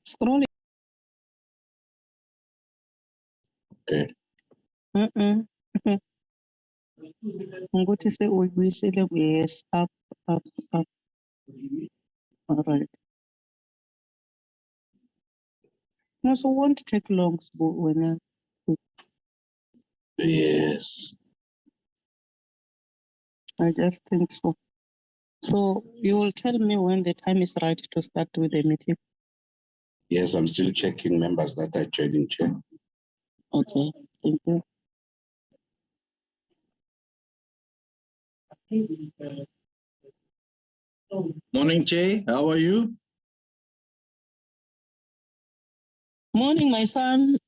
Scrolling. Okay. Ngokuthi sekuyibuyisele yes, up. All right. Also won't take long when Yes. I just think so. So you will tell me when the time is right to start with the meeting. Yes, I'm still checking members that are joining, Chair. Okay, thank you. Morning, Chair. How are you? Morning, my son.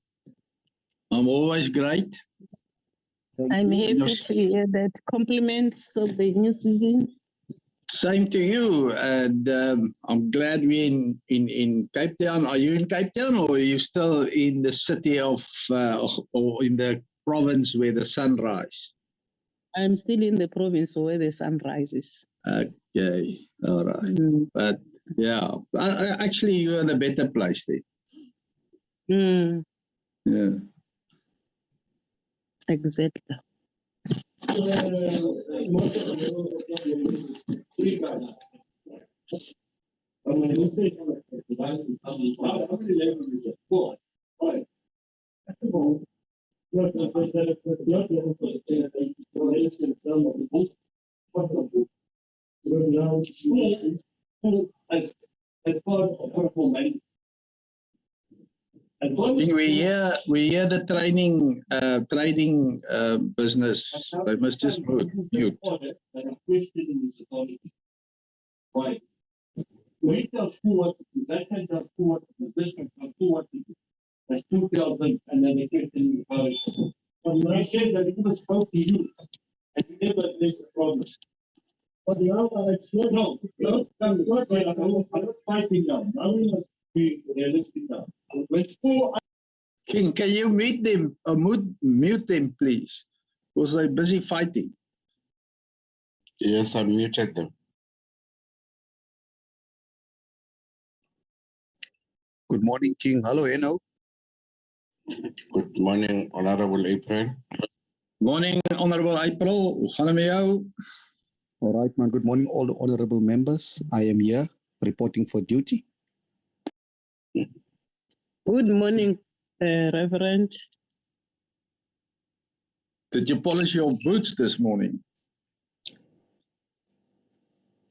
I'm always great. I'm happy to hear that. Compliments of the new season. Same to you. And I'm glad we're in Cape Town. Are you in Cape Town or are you still in the city of or in the province where the sun rises? I'm still in the province where the sun rises. Okay, all right. But yeah, actually you're in a better place there. Yeah. Exactly. We hear the trading business. They must just mute. Right. We tell school what to do. That can tell school what to do. This can tell school what to do. The school tells them, and then they take them to college. But when I say that it was supposed to you, and you never there's a problem. But the other, it's no, I'm not fighting now. Now we must be realistic now. When school. King, can you mute them or mute them, please? Because they're busy fighting. Yes, I muted them. Good morning, King. Hello, Eno. Good morning, Honorable April. Morning, Honorable April. Hoe gaan het met jou? All right, man. Good morning, all the honorable members. I am here reporting for duty. Good morning, Reverend. Did you polish your boots this morning?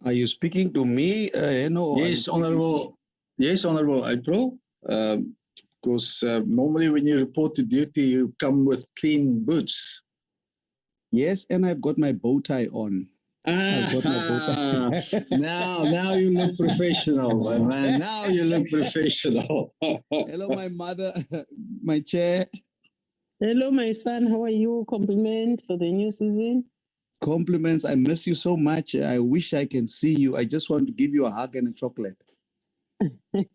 Are you speaking to me, Eno? Yes, Honorable. Yes, Honorable April. Because normally when you report to duty, you come with clean boots. Yes, and I've got my bow tie on. I've got my bow tie. now you look professional, man. Now you look professional. Hello, my mother, my chair. Hello, my son. How are you? Compliment for the new season. Compliments. I miss you so much. I wish I can see you. I just want to give you a hug and a chocolate. You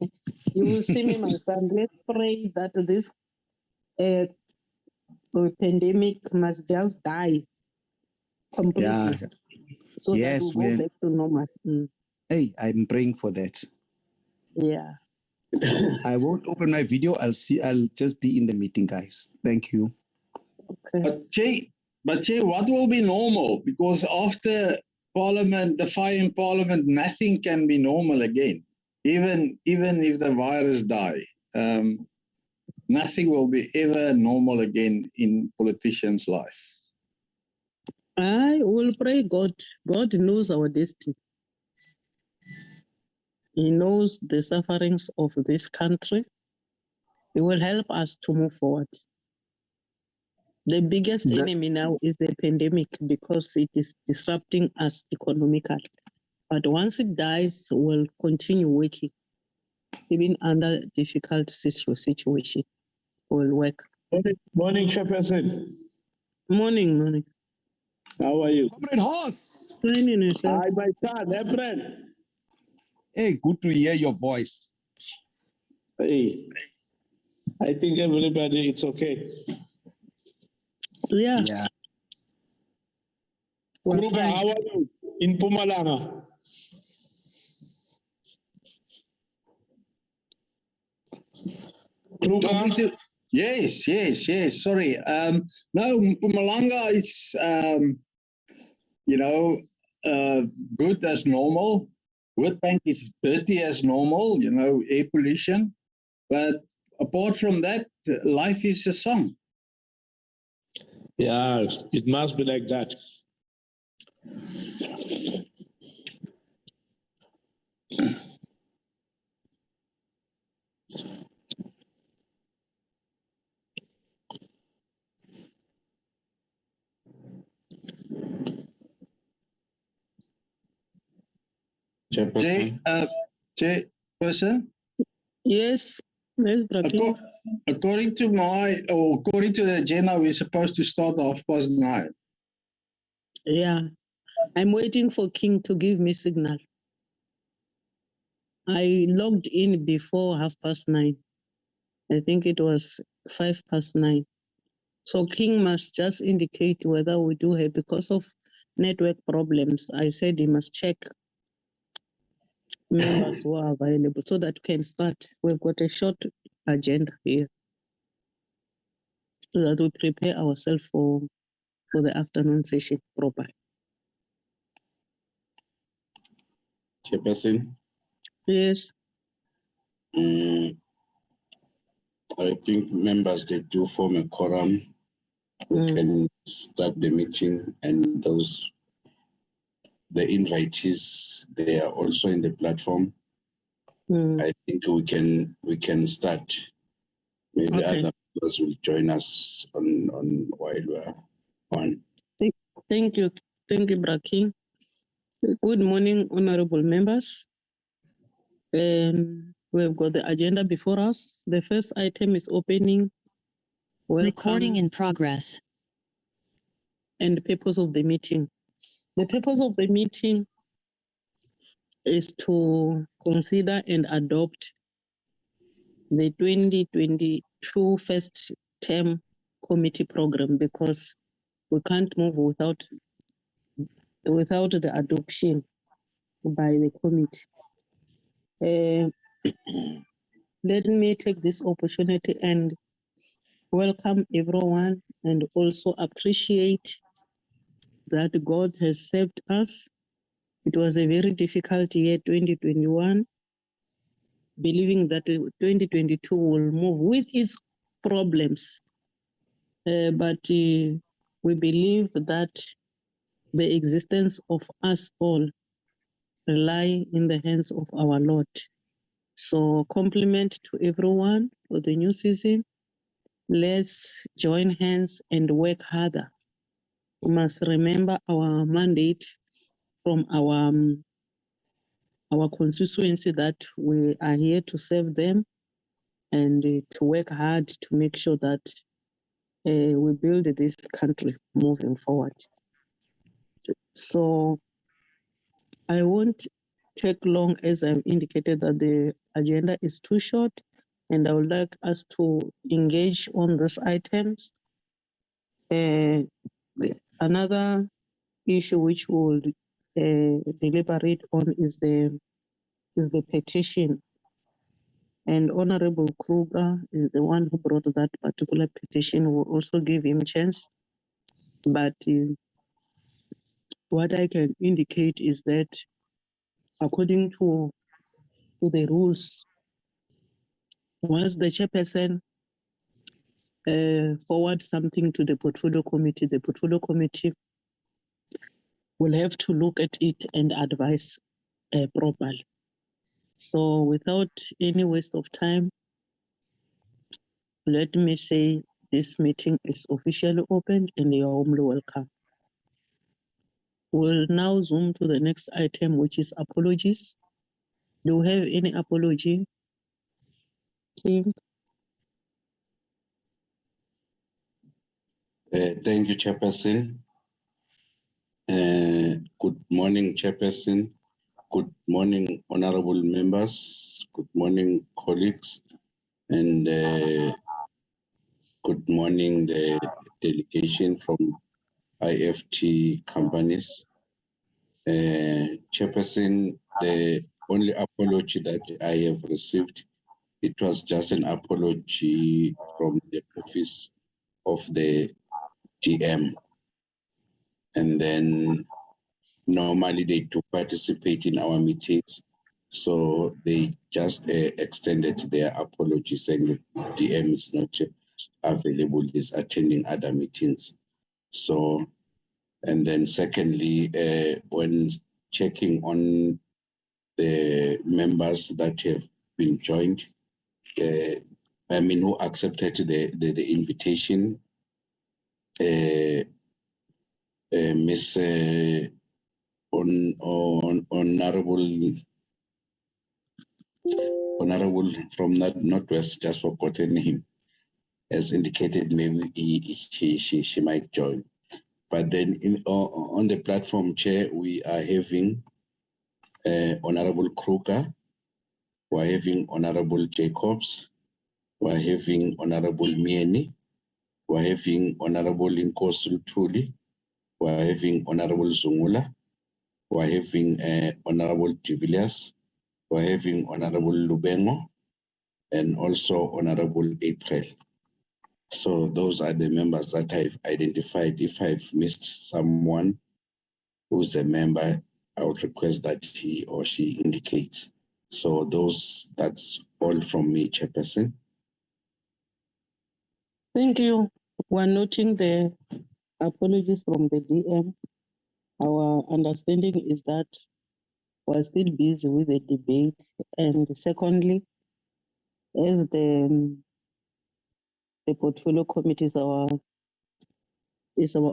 will see me, my son. Let's pray that this pandemic must just die completely. Yeah. So yes, that we'll go back to normal. Hey, I'm praying for that. Yeah. I won't open my video. I'll just be in the meeting, guys. Thank you. Okay. But Che, what will be normal? Because after Parliament, the fire in Parliament, nothing can be normal again. Even if the virus die, nothing will be ever normal again in politicians' life. I will pray God. God knows our destiny. He knows the sufferings of this country. He will help us to move forward. The biggest enemy now is the pandemic because it is disrupting us economically. But once it dies, we'll continue working. Even under difficult situation, we'll work. Morning, Chairperson. Morning. How are you? Comrade Horse. Fine in yourself. Hi, my son, April. Hey, good to hear your voice. Hey, I think everybody, it's okay. Yeah. Kruger, how are you? In Mpumalanga. Kruger? Yes. Sorry. No, Mpumalanga is, good as normal. Witbank is dirty as normal, air pollution. But apart from that, life is a song. Yeah, it must be like that. Chairperson. Chairperson? Yes, Brakin. According to the agenda, we're supposed to start at 9:30. Yeah, I'm waiting for King to give me signal. I logged in before 9:30. I think it was 9:05. So King must just indicate whether we do have, because of network problems. I said he must check members who are available so that we can start. We've got a short agenda here so that we prepare ourselves for the afternoon session properly. Chairperson. Yes. I think members, they do form a quorum. We can start the meeting, and the invitees, they are also in the platform. I think we can start. Maybe other members will join us on while we're on. Thank you, Brakin. Good morning, honorable members. We've got the agenda before us. The first item is opening. Recording in progress. And the purpose of the meeting. The purpose of the meeting is to consider and adopt the 2022 first term committee program, because we can't move without the adoption by the committee. Let me take this opportunity and welcome everyone, and also appreciate that God has saved us. It was a very difficult year, 2021, believing that 2022 will move with its problems. But we believe that the existence of us all rely in the hands of our Lord. So compliment to everyone for the new season. Let's join hands and work harder. We must remember our mandate from our constituency, that we are here to serve them and to work hard to make sure that we build this country moving forward. So I won't take long, as I've indicated that the agenda is too short, and I would like us to engage on these items. Another issue which we'll deliberate on is the petition. And Honorable Kruger is the one who brought that particular petition. We'll also give him a chance. But what I can indicate is that according to the rules, once the chairperson forwards something to the portfolio committee will have to look at it and advise properly. So without any waste of time, let me say this meeting is officially opened and you are warmly welcome. We'll now zoom to the next item, which is apologies. Do we have any apology? King? Thank you, Chairperson. Good morning, Chairperson. Good morning, honorable members. Good morning, colleagues. And good morning, the delegation from IFT companies. Chairperson, the only apology that I have received it was just an apology from the office of the DM. And then normally they do participate in our meetings. So they just extended their apology saying that DM is not available, is attending other meetings. So, and then secondly, when checking on the members that have been joined, who accepted the invitation, Miss Honorable from Northwest, just forgotten him, as indicated, maybe she might join. But then on the platform, Chair, we are having Honorable Kruger, we're having Honorable Jacobs, we're having Honorable Mieni, we're having Honorable Inkosi Tuli, we're having Honorable Zungula, we're having Honorable de Villiers, we're having Honorable Lubengo, and also Honorable April. So those are the members that I've identified. If I've missed someone who's a member, I would request that he or she indicates. So that's all from me, Chairperson. Thank you. We're noting the apologies from the DM. Our understanding is that we're still busy with the debate. And secondly, as the portfolio committee is our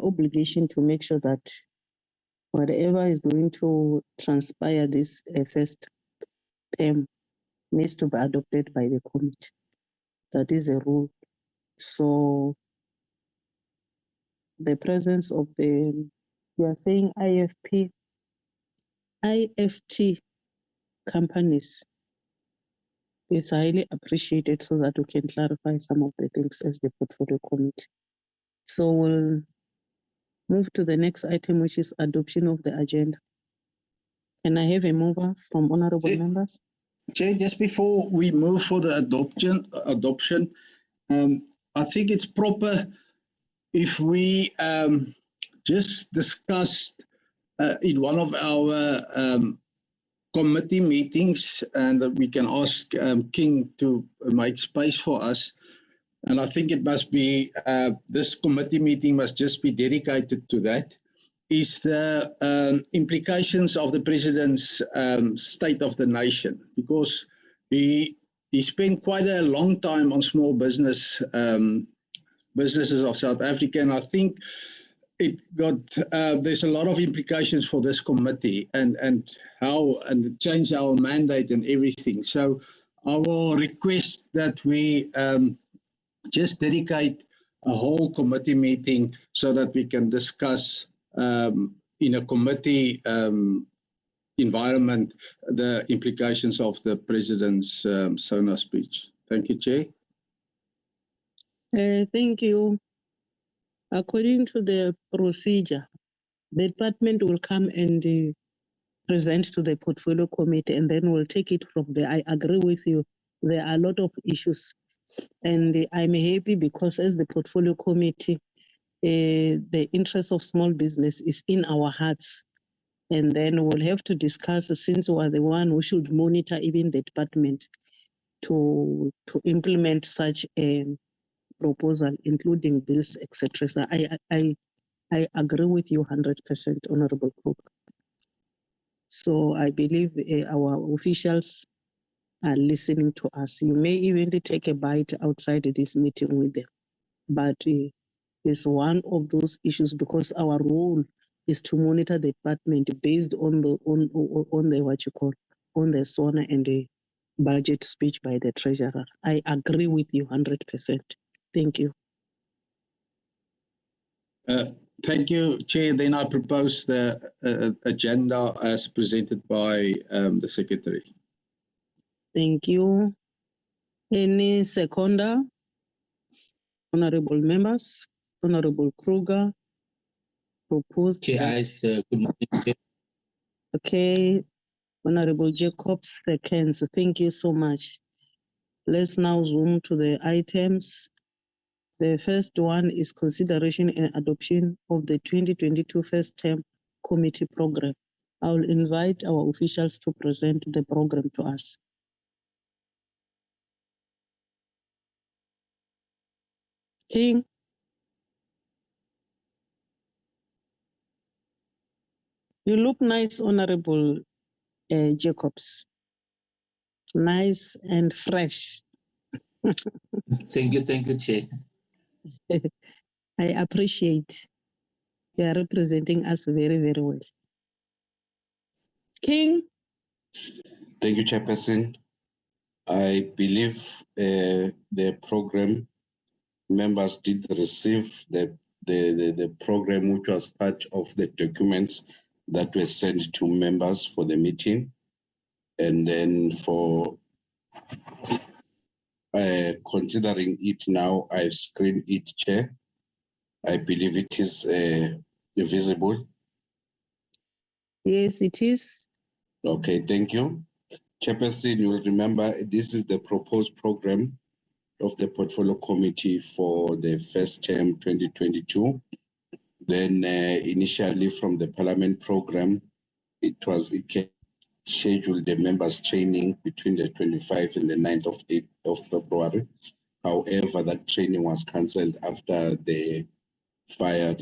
obligation to make sure that whatever is going to transpire this first term needs to be adopted by the committee. That is a rule. So the presence of we are saying IFT companies is highly appreciated so that we can clarify some of the things as the portfolio committee. So we'll move to the next item, which is adoption of the agenda. Can I have a mover from honorable members? Chair, just before we move for the adoption, I think it's proper if we just discussed in one of our committee meetings, and we can ask King to make space for us. And I think it must be, this committee meeting must just be dedicated to that, is the implications of the President's State of the Nation, because he spent quite a long time on small businesses of South Africa, and I think there's a lot of implications for this committee and change our mandate and everything. So I will request that we just dedicate a whole committee meeting so that we can discuss in a committee environment the implications of the President's SONA speech. Thank you, Chair. Thank you. According to the procedure, the department will come and present to the portfolio committee, and then we'll take it from there. I agree with you. There are a lot of issues, and I'm happy because as the portfolio committee, the interest of small business is in our hearts. And then we'll have to discuss, since we're the one who should monitor even the department to implement such a proposal, including bills, etc. So I agree with you 100%, Honorable Cook. So I believe our officials are listening to us. You may even take a bite outside this meeting with them, but it's one of those issues because our role is to monitor the department based on the on the SONA and the budget speech by the treasurer. I agree with you 100%. Thank you. Thank you, Chair. Then I propose the agenda as presented by the Secretary. Thank you. Any seconder? Honorable members, Honorable Kruger, proposed. Chair, good morning. Okay, Honorable Jacobs seconds. Thank you so much. Let's now zoom to the items. The first one is consideration and adoption of the 2022 first term committee program. I will invite our officials to present the program to us. King. You look nice, Honorable Jacobs. Nice and fresh. Thank you, Chair. I appreciate you are representing us very, very well. King. Thank you, Chairperson. I believe the program members did receive the program, which was part of the documents that were sent to members for the meeting. And then for considering it now, I've screened it, Chair. I believe it is visible. Yes, it is. Okay, thank you. Chairperson, you will remember this is the proposed program of the Portfolio Committee for the first term 2022. Then initially from the Parliament program, it scheduled the members training between the 25th and the 9th of February. However, that training was cancelled after the fire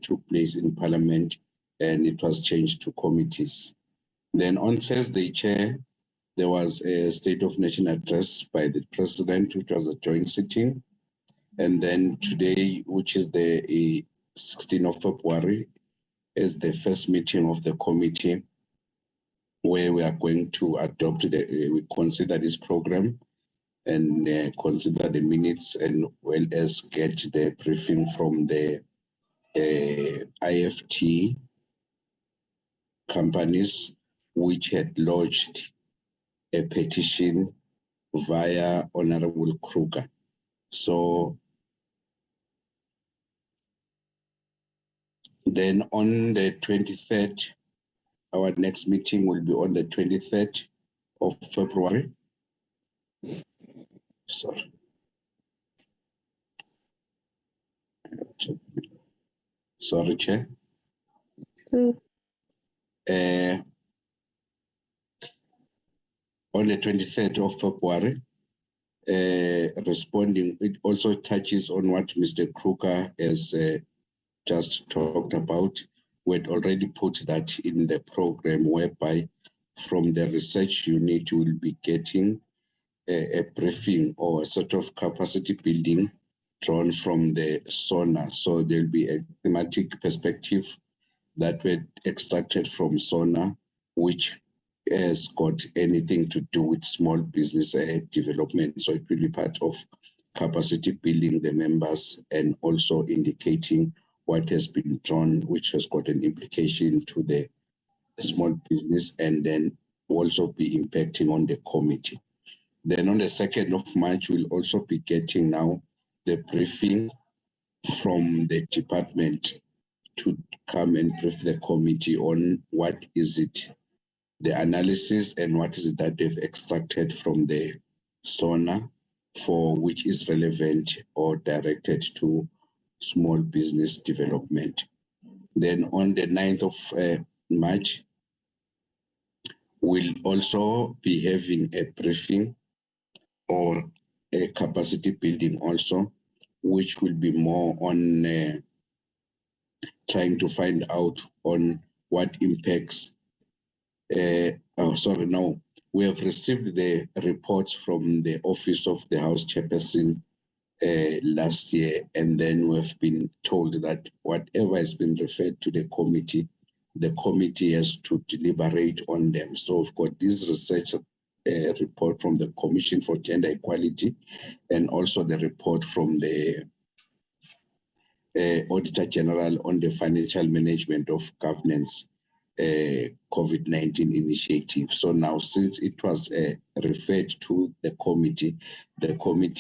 took place in Parliament, and it was changed to committees. Then on Thursday, Chair, there was a State of Nation address by the President, which was a joint sitting. And then today, which is the 16th of February, is the first meeting of the committee where we are going to adopt, we consider this program and consider the minutes, and well as get the briefing from the IFT companies which had lodged a petition via Honorable Kruger. So then on the 23rd, our next meeting will be on the 23rd of February. Sorry. Sorry, Chair. On the 23rd of February, responding, it also touches on what Mr. Kruger has just talked about. We had already put that in the program, whereby from the research unit we will be getting a briefing or a sort of capacity building drawn from the SONA. So there'll be a thematic perspective that were extracted from SONA, which has got anything to do with small business development. So it will be part of capacity building the members and also indicating what has been drawn, which has got an implication to the small business, and then also be impacting on the committee. Then on the 2nd of March, we'll also be getting now the briefing from the department to come and brief the committee on what is it, the analysis, and what is it that they've extracted from the SONA for which is relevant or directed to small business development. Then on the 9th of March, we'll also be having a briefing or a capacity building also, which will be more on trying to find out on what impacts. We have received the reports from the Office of the House Chairperson last year, and then we've been told that whatever has been referred to the committee has to deliberate on them. So we've got this research report from the Commission for Gender Equality, and also the report from the Auditor General on the financial management of governance COVID-19 initiative. So now, since it was referred to the committee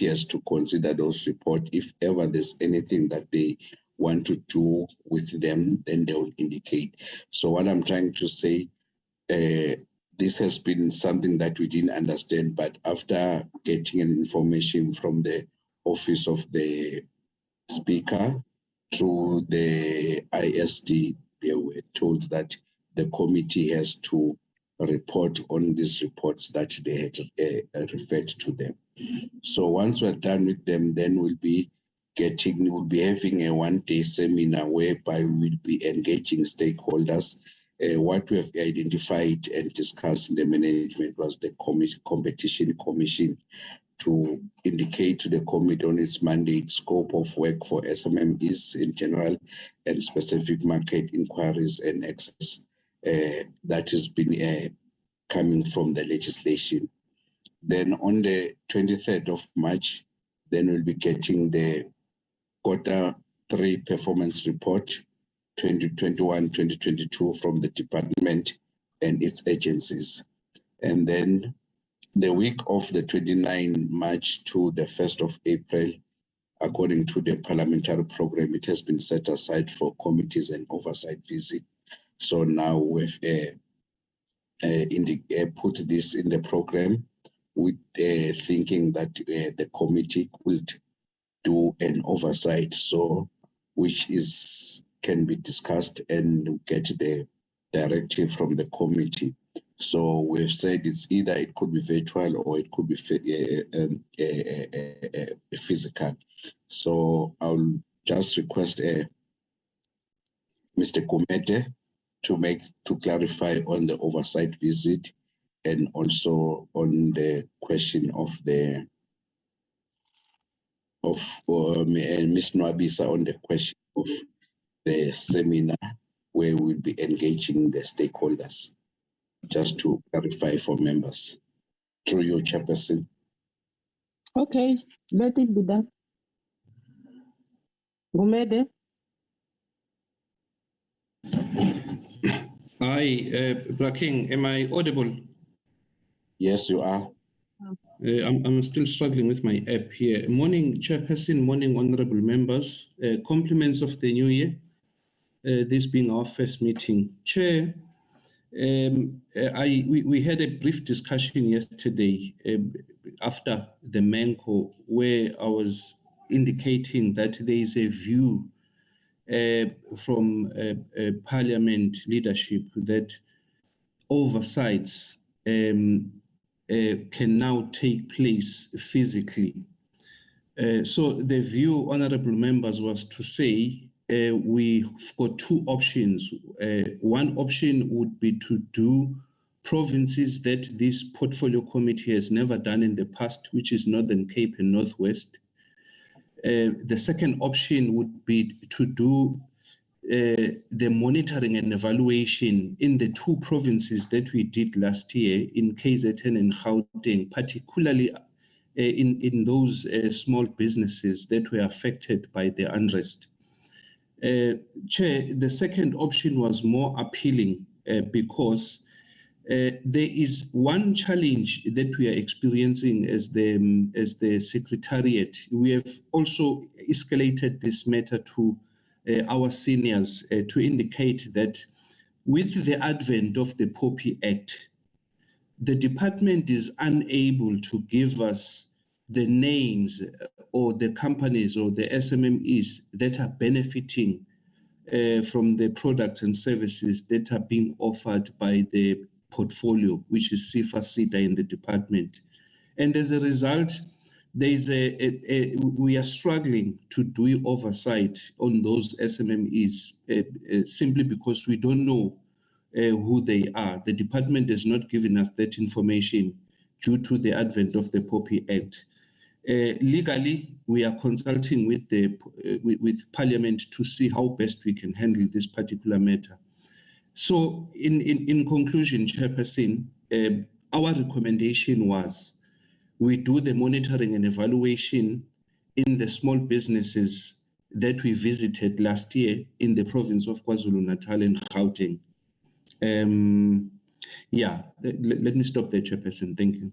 has to consider those reports. If ever there's anything that they want to do with them, then they will indicate. So what I'm trying to say, this has been something that we didn't understand, but after getting an information from the office of the speaker through the ISD, they were told that the committee has to report on these reports that they had referred to them. So once we're done with them, then we'll be having a one-day seminar whereby we'll be engaging stakeholders. What we have identified and discussed in the management was the competition commission to indicate to the committee on its mandate, scope of work for SMMEs in general, and specific market inquiries and access that has been coming from the legislation. Then on the 23rd of March, then we'll be getting the Q3 performance report 2021-2022 from the department and its agencies. And then the week of the 29th March to the 1st of April, according to the parliamentary program, it has been set aside for committees and oversight visit. So now we've put this in the program with thinking that the committee could do an oversight, so which can be discussed and get the directive from the committee. So we've said it could be virtual or it could be physical. So I'll just request Mr. Kumete to clarify on the oversight visit and also on the question of Ms. Nwabisa on the question of the seminar where we'll be engaging the stakeholders, just to clarify for members. Through you, Chairperson. Okay, let it be done. Gumede? Hi, Braking, am I audible? Yes, you are. I'm still struggling with my app here. Morning, Chairperson, morning, honorable members. Compliments of the new year, this being our first meeting. Chair, we had a brief discussion yesterday after the Menko, where I was indicating that there is a view from Parliament leadership that oversights can now take place physically. So the view, honorable members, was to say we've got two options. One option would be to do provinces that this portfolio committee has never done in the past, which is Northern Cape and Northwest. The second option would be to do the monitoring and evaluation in the two provinces that we did last year in KZN and Gauteng, particularly in those small businesses that were affected by the unrest. Chair, the second option was more appealing because there is one challenge that we are experiencing as the Secretariat. We have also escalated this matter to our seniors to indicate that with the advent of the POPI Act, the department is unable to give us the names or the companies or the SMMEs that are benefiting from the products and services that are being offered by the portfolio, which is SIFA-SIDA in the department. And as a result, we are struggling to do oversight on those SMMEs simply because we don't know who they are. The department has not given us that information due to the advent of the POPI Act. Legally, we are consulting with Parliament to see how best we can handle this particular matter. So in conclusion, Chairperson, our recommendation was we do the monitoring and evaluation in the small businesses that we visited last year in the province of KwaZulu-Natal and Gauteng. Let me stop there, Chairperson. Thank you.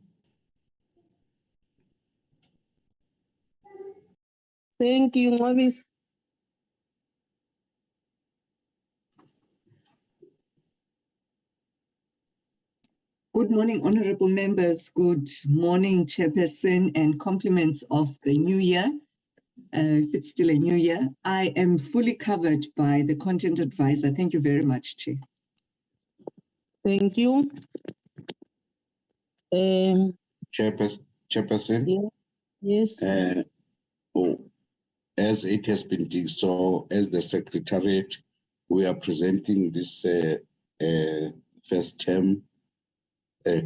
Thank you, Nwabisa. Good morning, honorable members. Good morning, Chairperson, and compliments of the new year. If it's still a new year, I am fully covered by the content advisor. Thank you very much, Chair. Thank you. Chairperson. Yeah, yes. As it has been so, as the Secretariat, we are presenting this first term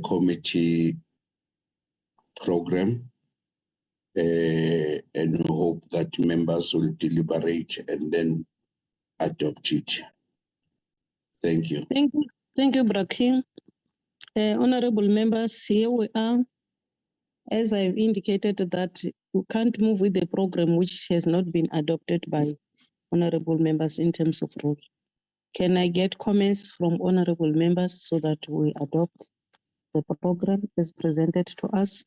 committee program, and we hope that members will deliberate and then adopt it. Thank you. Thank you, Braking. Honorable members, here we are. As I've indicated that we can't move with the program which has not been adopted by honorable members in terms of rules. Can I get comments from honorable members so that we adopt the program as presented to us?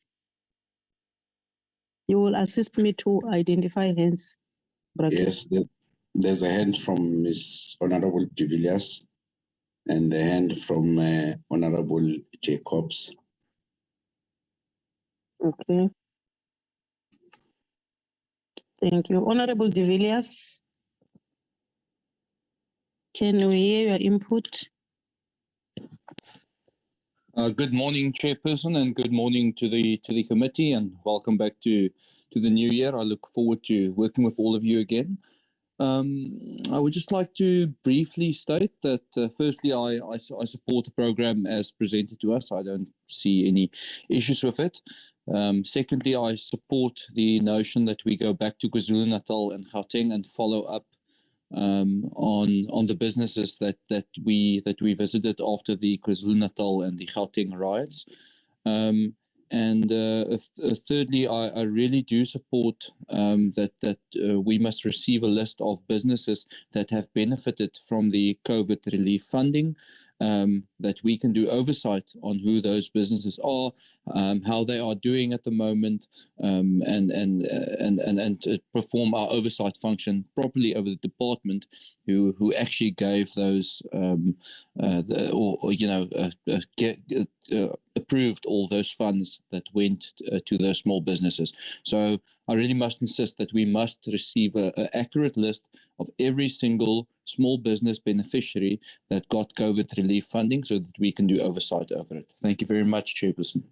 You will assist me to identify hands. Bracken. Yes, there's a hand from Ms. Honorable de Villiers and a hand from Honorable Jacobs. Okay. Thank you. Honorable de Villiers, can we hear your input? Good morning, Chairperson, and good morning to the committee, and welcome back to the new year. I look forward to working with all of you again. I would just like to briefly state that firstly, I support the program as presented to us. I don't see any issues with it. Secondly, I support the notion that we go back to KwaZulu-Natal and Gauteng and follow up on the businesses that we visited after the KwaZulu-Natal and the Gauteng riots. Thirdly, I really do support that we must receive a list of businesses that have benefited from the COVID relief funding, that we can do oversight on who those businesses are, how they are doing at the moment, and to perform our oversight function properly over the department who actually gave those approved all those funds that went to those small businesses. So I really must insist that we must receive an accurate list of every single small business beneficiary that got COVID relief funding so that we can do oversight over it. Thank you very much, Chairperson.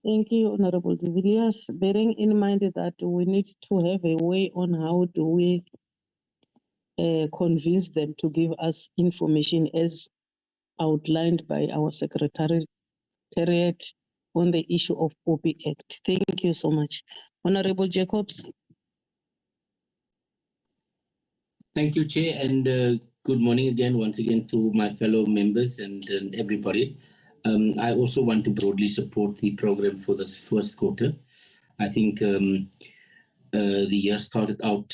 Thank you, Honorable de Villiers. Bearing in mind that we need to have a way on how do we convince them to give us information as outlined by our Secretariat on the issue of OP Act. Thank you so much. Honorable Jacobs. Thank you, Chair, and good morning again, once again, to my fellow members and everybody. I also want to broadly support the program for this first quarter. I think the year started out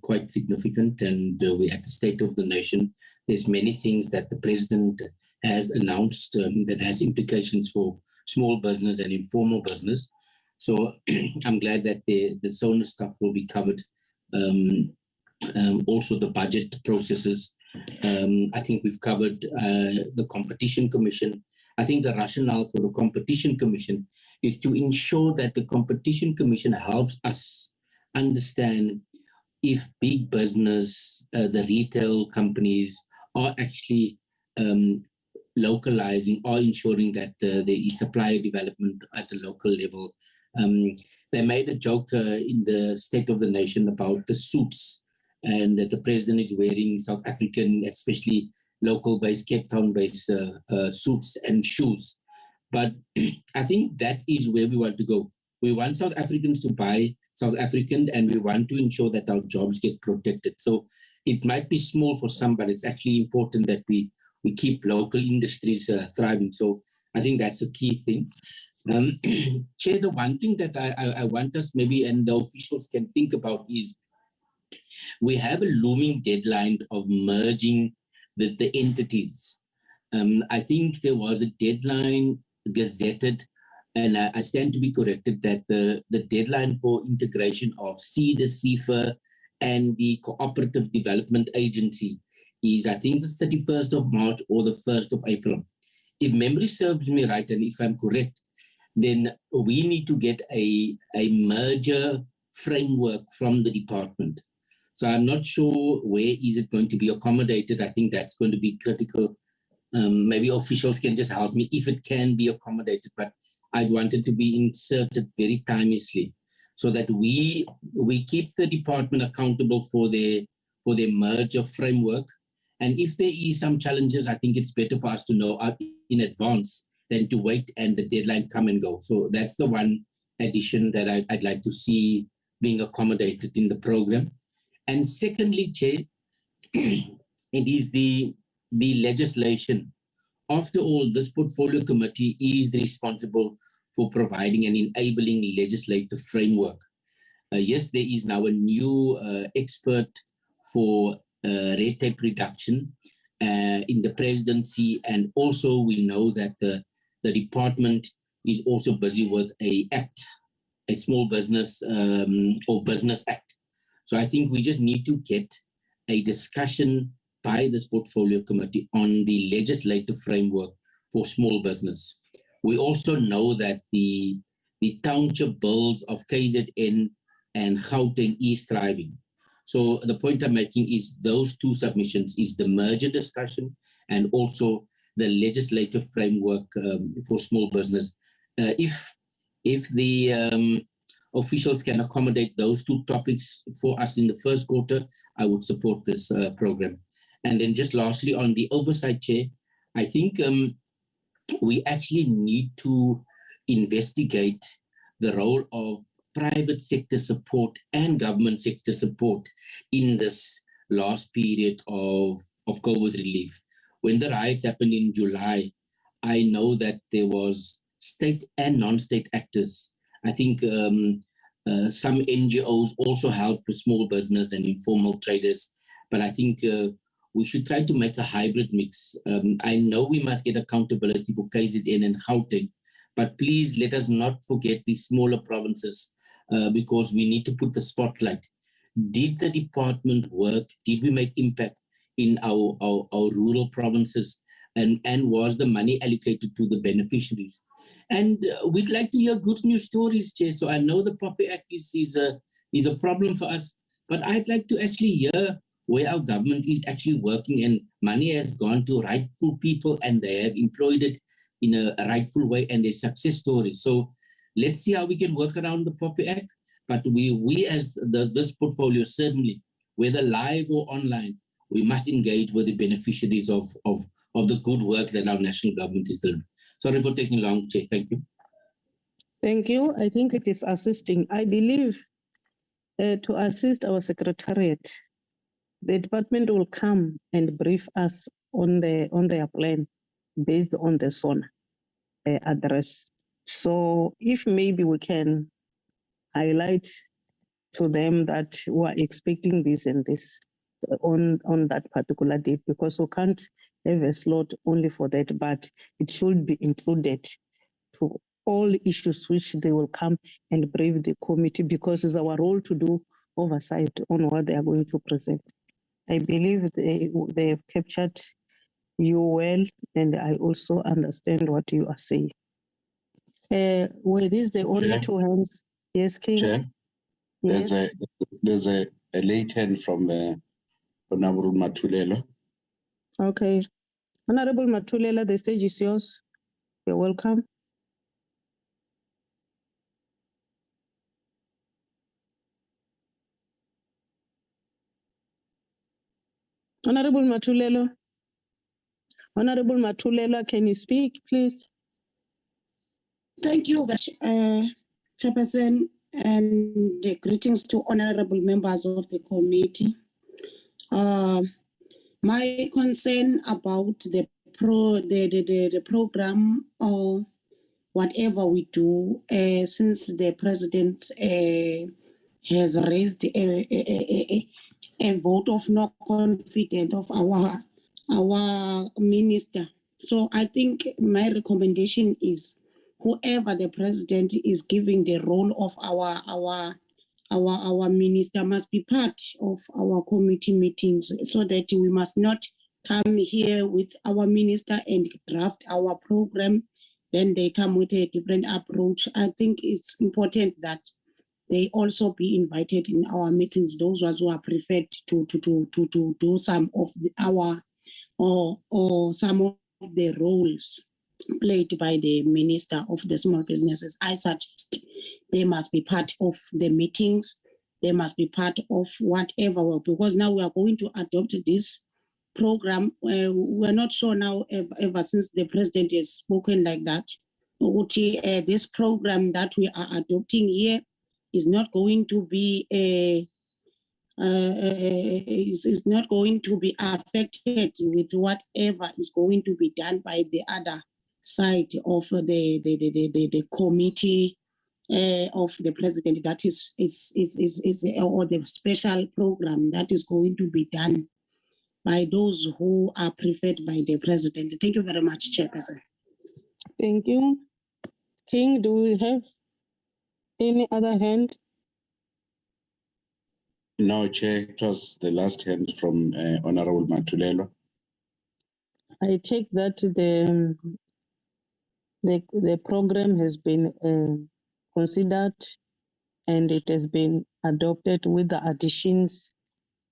quite significant, and we're at the state of the nation. There's many things that the President has announced that has implications for small business and informal business. So I'm glad that the SONA stuff will be covered. Also the budget processes. I think we've covered the Competition Commission. I think the rationale for the Competition Commission is to ensure that the Competition Commission helps us understand if big business, the retail companies are actually localizing or ensuring that there is supplier development at the local level. They made a joke in the State of the Nation about the suits, and that the President is wearing South African, especially local-based, Cape Town-based suits and shoes. But I think that is where we want to go. We want South Africans to buy South African, and we want to ensure that our jobs get protected. So it might be small for some, but it's actually important that we keep local industries thriving. So I think that's a key thing. Chair, the one thing that I want us maybe, and the officials can think about is, we have a looming deadline of merging the entities. I think there was a deadline gazetted, and I stand to be corrected that the deadline for integration of the CIFA and the Cooperative Development Agency is, I think, the 31st of March or the 1st of April. if memory serves me right, and if I'm correct, then we need to get a merger framework from the department. So I'm not sure where is it going to be accommodated. I think that's going to be critical. Maybe officials can just help me if it can be accommodated, but I'd want it to be inserted very timelessly so that we keep the department accountable for their merger framework. And if there is some challenges, I think it's better for us to know in advance than to wait and the deadline come and go. So that's the one addition that I'd like to see being accommodated in the program. And secondly, Chair, it is the legislation. After all, this portfolio committee is responsible for providing an enabling legislative framework. Yes, there is now a new expert for red tape reduction in the presidency, and also we know that the department is also busy with a small business or business act. So I think we just need to get a discussion by this portfolio committee on the legislative framework for small business. We also know that the township bills of KZN and Gauteng is thriving. So the point I'm making is those two submissions is the merger discussion and also the legislative framework for small business. If the officials can accommodate those two topics for us in the first quarter, I would support this program. And then just lastly, on the oversight, Chair, I think we actually need to investigate the role of private sector support and government sector support in this last period of COVID relief. When the riots happened in July, I know that there was state and non-state actors. I think some NGOs also help with small business and informal traders, but I think we should try to make a hybrid mix. I know we must get accountability for KZN and Gauteng, but please let us not forget the smaller provinces because we need to put the spotlight. Did the department work? Did we make impact in our rural provinces? And was the money allocated to the beneficiaries? And we'd like to hear good news stories, Chair. So I know the Poppy Act is a problem for us, but I'd like to actually hear where our government is actually working and money has gone to rightful people and they have employed it in a rightful way and their success stories. So let's see how we can work around the Poppy Act. But we as this portfolio, certainly, whether live or online, we must engage with the beneficiaries of the good work that our national government is doing. Sorry for taking long, Chair. Thank you. Thank you. I think it is assisting. I believe to assist our secretariat, the department will come and brief us on their plan based on the SONA address. So if maybe we can highlight to them that we are expecting this and this on that particular date, because we can't have a slot only for that, but it should be included to all issues which they will come and brief the committee, because it's our role to do oversight on what they are going to present. I believe they have captured you well, and I also understand what you are saying. Were these the only Chair? two hands? Yes, King? Chair, Yes. there's a late hand from Honorable Matulelo. Okay. Honorable Matulela, the stage is yours. You're welcome. Honorable Matulela. Honorable Matulela, can you speak, please? Thank you, Chairperson, and greetings to honorable members of the committee. My concern about the program or whatever we do, since the president has raised a vote of no confidence of our minister. So I think my recommendation is whoever the president is giving the role of our minister must be part of our committee meetings, so that we must not come here with our minister and draft our program. Then they come with a different approach. I think it's important that they also be invited in our meetings, those ones who are preferred to do some of our or some of the roles played by the Minister of the Small Businesses. I suggest they must be part of the meetings. They must be part of whatever, because now we are going to adopt this program. We're not sure now, ever since the president has spoken like that, this program that we are adopting here is not going to be is not going to be affected with whatever is going to be done by the other side of the committee of the president, that is or the special program that is going to be done by those who are preferred by the president. Thank you very much, Chairperson. Thank you. King, do we have any other hand? No, Chair, it was the last hand from Honorable Matulelo. I take that the program has been considered and it has been adopted with the additions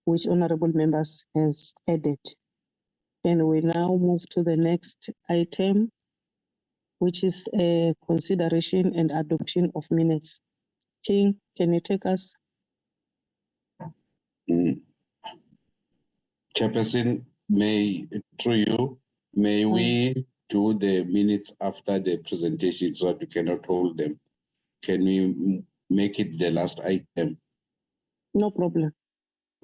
which honorable members has added. And we now move to the next item, which is a consideration and adoption of minutes. King, can you take us? Chairperson, through you, may we do the minutes after the presentation so that we cannot hold them? Can we make it the last item? No problem.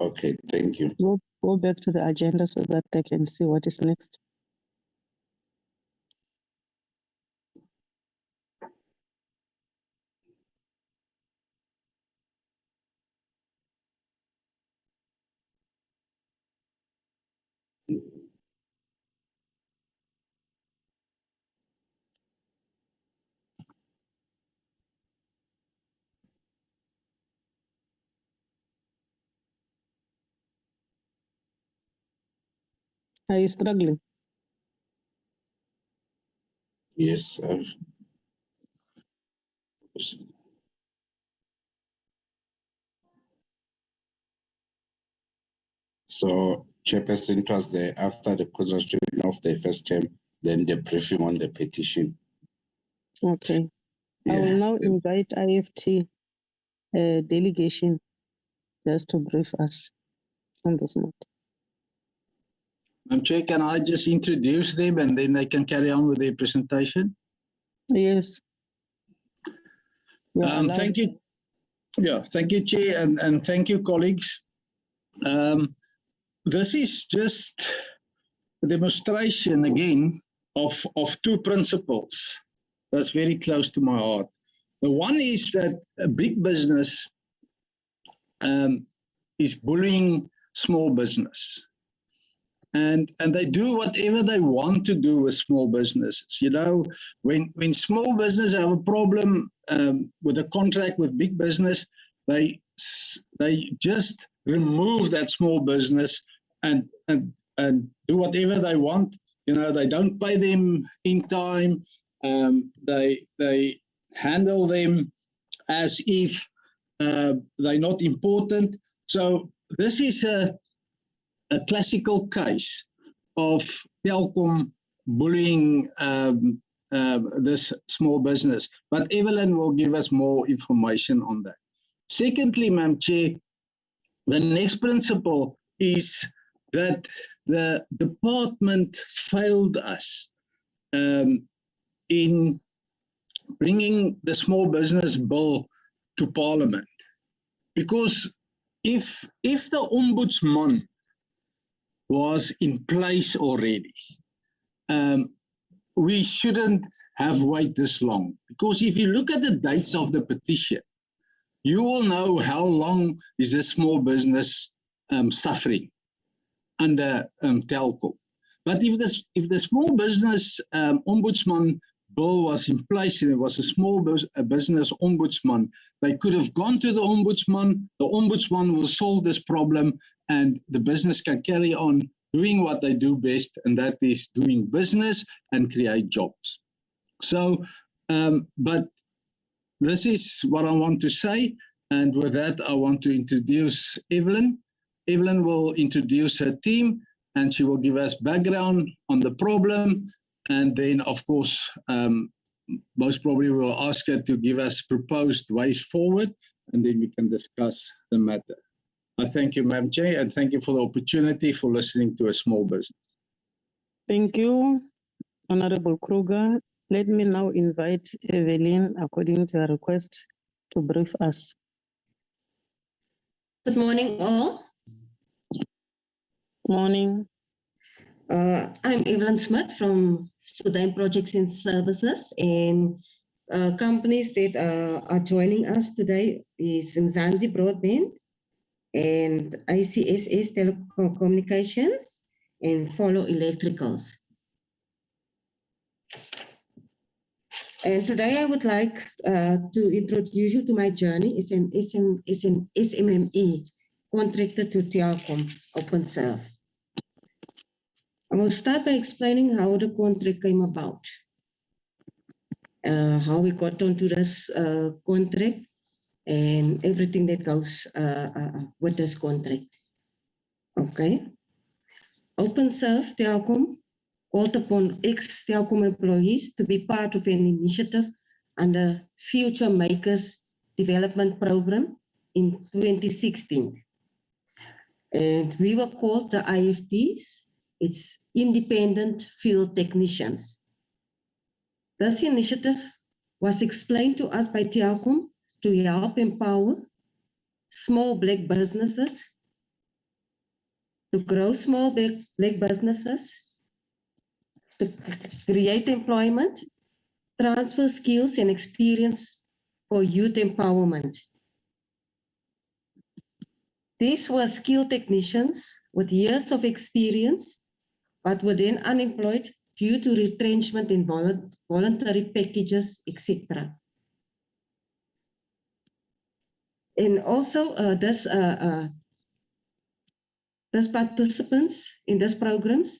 Okay, thank you. Go back to the agenda so that I can see what is next. Are you struggling? Yes. So, Chairperson, it was after the consideration of the first term, then the briefing on the petition. Okay. Yeah. I will now invite IFT delegation just to brief us on this matter. Madam Chair, can I just introduce them and then they can carry on with their presentation? Yes. Thank you. Yeah, thank you, Chair, and thank you, colleagues. This is just a demonstration again of two principles that's very close to my heart. The one is that a big business is bullying small business. And they do whatever they want to do with small businesses. You know, when small business have a problem with a contract with big business, they just remove that small business and do whatever they want. You know, they don't pay them in time. They handle them as if they're not important. So this is a classical case of Telkom bullying this small business. But Evelyn will give us more information on that. Secondly, Madam Chair, the next principle is that the department failed us in bringing the small business bill to Parliament. Because if the Ombudsman was in place already, we shouldn't have waited this long. Because if you look at the dates of the petition, you will know how long is this small business suffering under Telkom. But if the small business ombudsman bill was in place and there was a small business ombudsman, they could have gone to the ombudsman will solve this problem and the business can carry on doing what they do best, and that is doing business and create jobs. So, but this is what I want to say. And with that, I want to introduce Evelyn. Evelyn will introduce her team, and she will give us background on the problem. And then, of course, most probably we'll ask her to give us proposed ways forward, and then we can discuss the matter. I thank you, Madam Chair, and thank you for the opportunity for listening to a small business. Thank you, Honorable Kruger. Let me now invite Evelyn, according to her request, to brief us. Good morning, all. Morning. I'm Evelyn Smith from Sundane Projects and Services, and companies that are joining us today is Mzanzi Broad Band and ACSS Telecommunications and Folo Electricals. And today I would like to introduce you to my journey as an SMME contractor to Telkom Open Serve. I will start by explaining how the contract came about, how we got onto this contract, and everything that goes with this contract. Okay. Open Serve Telkom called upon ex-Telkom employees to be part of an initiative under Future Makers Development Program in 2016. And we were called the IFTs. It's Independent Field Technicians. This initiative was explained to us by Telkom to help empower small black businesses, to grow small black businesses, to create employment, transfer skills and experience for youth empowerment. These were skilled technicians with years of experience, but were then unemployed due to retrenchment in voluntary packages, etc. And also, these participants in these programs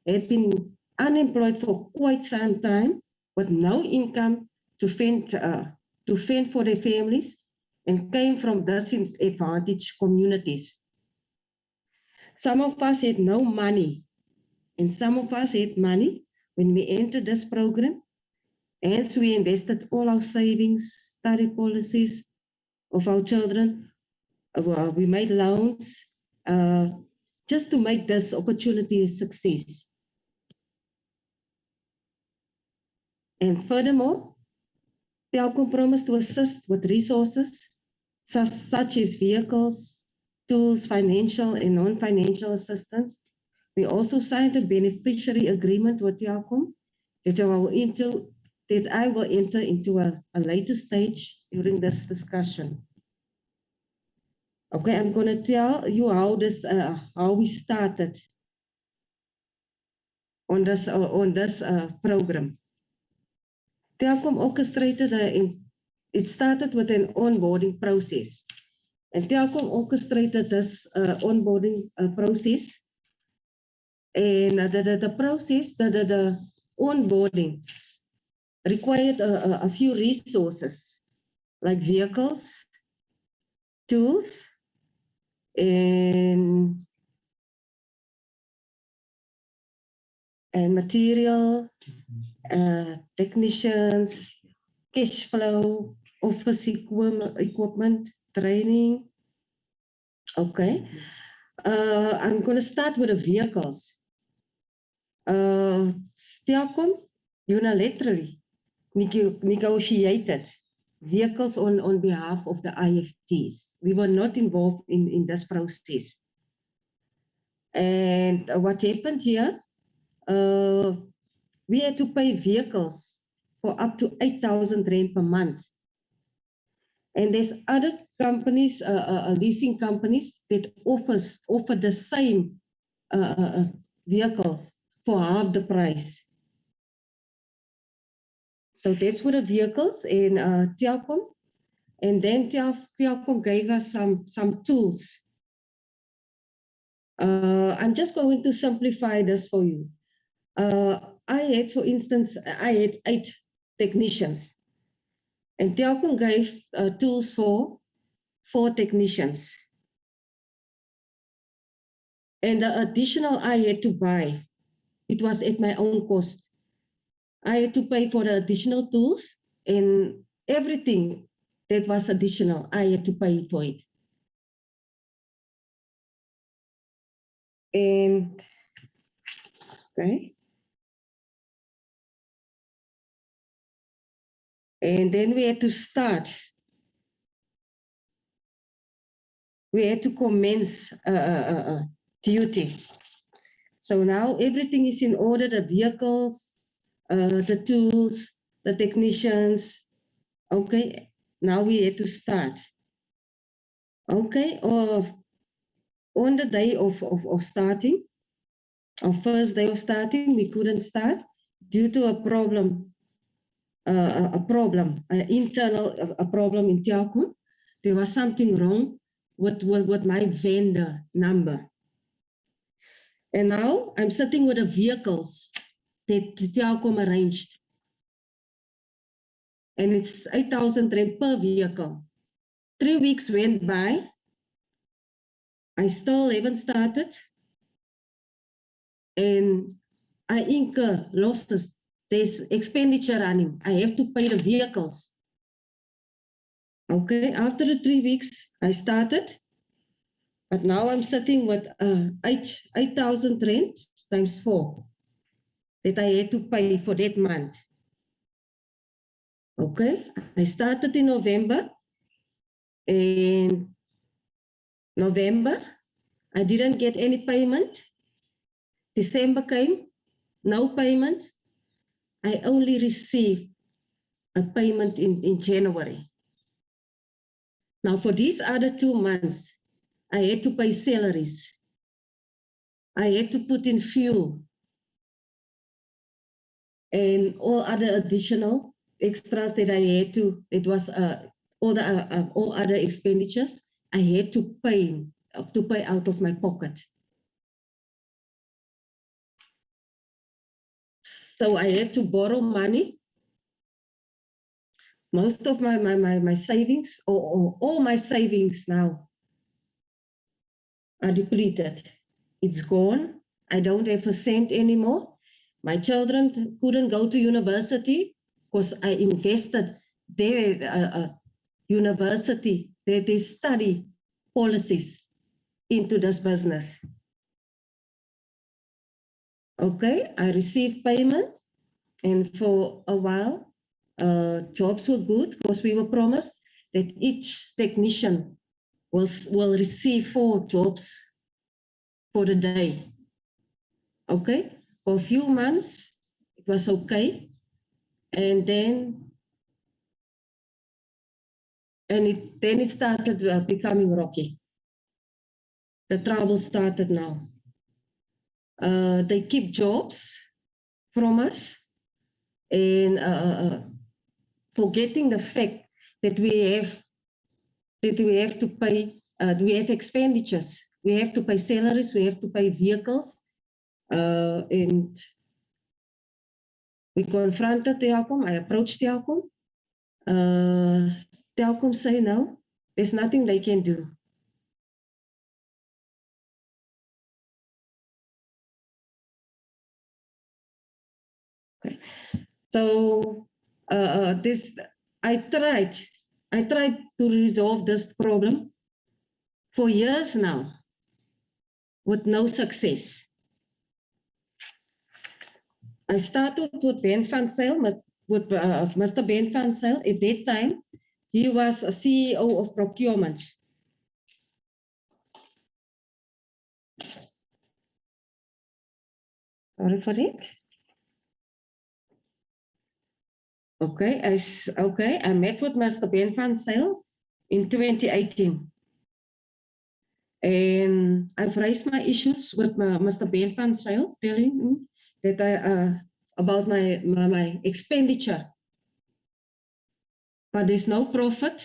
had been unemployed for quite some time with no income to fend for their families and came from disadvantaged communities. Some of us had no money, and some of us had money when we entered this program. Hence, we invested all our savings, study policies of our children. We made loans just to make this opportunity a success. And furthermore, Telkom promised to assist with resources such as vehicles, tools, financial and non-financial assistance. We also signed a beneficiary agreement with Telkom that I will enter into a later stage during this discussion. Okay, I'm going to tell you how we started on this program. Telkom orchestrated it started with an onboarding process, and Telkom orchestrated this onboarding process. And the process, the onboarding required a few resources like vehicles, tools, and material, technicians, cash flow, office equipment, training. Okay. I'm going to start with the vehicles. Telkom unilaterally negotiated vehicles on behalf of the IFTs. We were not involved in this process. And what happened here, we had to pay vehicles for up to 8,000 Rand per month. And there's other companies, leasing companies that offer the same vehicles for half the price. So that's for the vehicles in Telkom. And then Telkom gave us some tools I'm just going to simplify this for you. I had, for instance, I had 8 technicians, and Telkom gave tools for 4 technicians. And the additional I had to buy, it was at my own cost. I had to pay for the additional tools, and everything that was additional, I had to pay for it. And, okay. And then we had to start. We had to commence duty. So now everything is in order, the vehicles, the tools, the technicians. Okay, now we had to start. Okay, on the day of starting, our first day of starting, we couldn't start due to a problem, an internal problem in Telkom. There was something wrong with my vendor number. And now I'm sitting with the vehicles that Telkom arranged. And it's 8,000 Rand per vehicle. 3 weeks went by. I still haven't started. And I incur losses. There's expenditure running. I have to pay the vehicles. Okay, after the 3 weeks, I started. But now I'm sitting with 8,000 Rand times 4 that I had to pay for that month. Okay, I started in November. In November, I didn't get any payment. December came, no payment. I only received a payment in January. Now for these other 2 months, I had to pay salaries. I had to put in fuel and all other additional extras that I had to, it was all other expenditures I had to pay out of my pocket. So I had to borrow money. Most of my savings, or all my savings now are depleted. It's gone. I don't have a cent anymore. My children couldn't go to university because I invested their university, they study policies into this business. Okay, I received payment, and for a while, jobs were good because we were promised that each technician will receive 4 jobs for the day. Okay, for a few months, it was okay. And then it started becoming rocky. The trouble started now. They keep jobs from us, and forgetting the fact that we have to pay, we have expenditures. We have to pay salaries, we have to pay vehicles, and we confronted Telkom. I approached Telkom. Telkom say no, there's nothing they can do. Okay, so I tried to resolve this problem for years now with no success. I started with Ben van Zyl, with Mr. Ben van Zyl. At that time, he was a CEO of procurement. Sorry for that. Okay, I met with Mr. Ben van Zyl in 2018. And I've raised my issues with Mr. Ben van Zyl, telling him that about my expenditure. But there's no profit.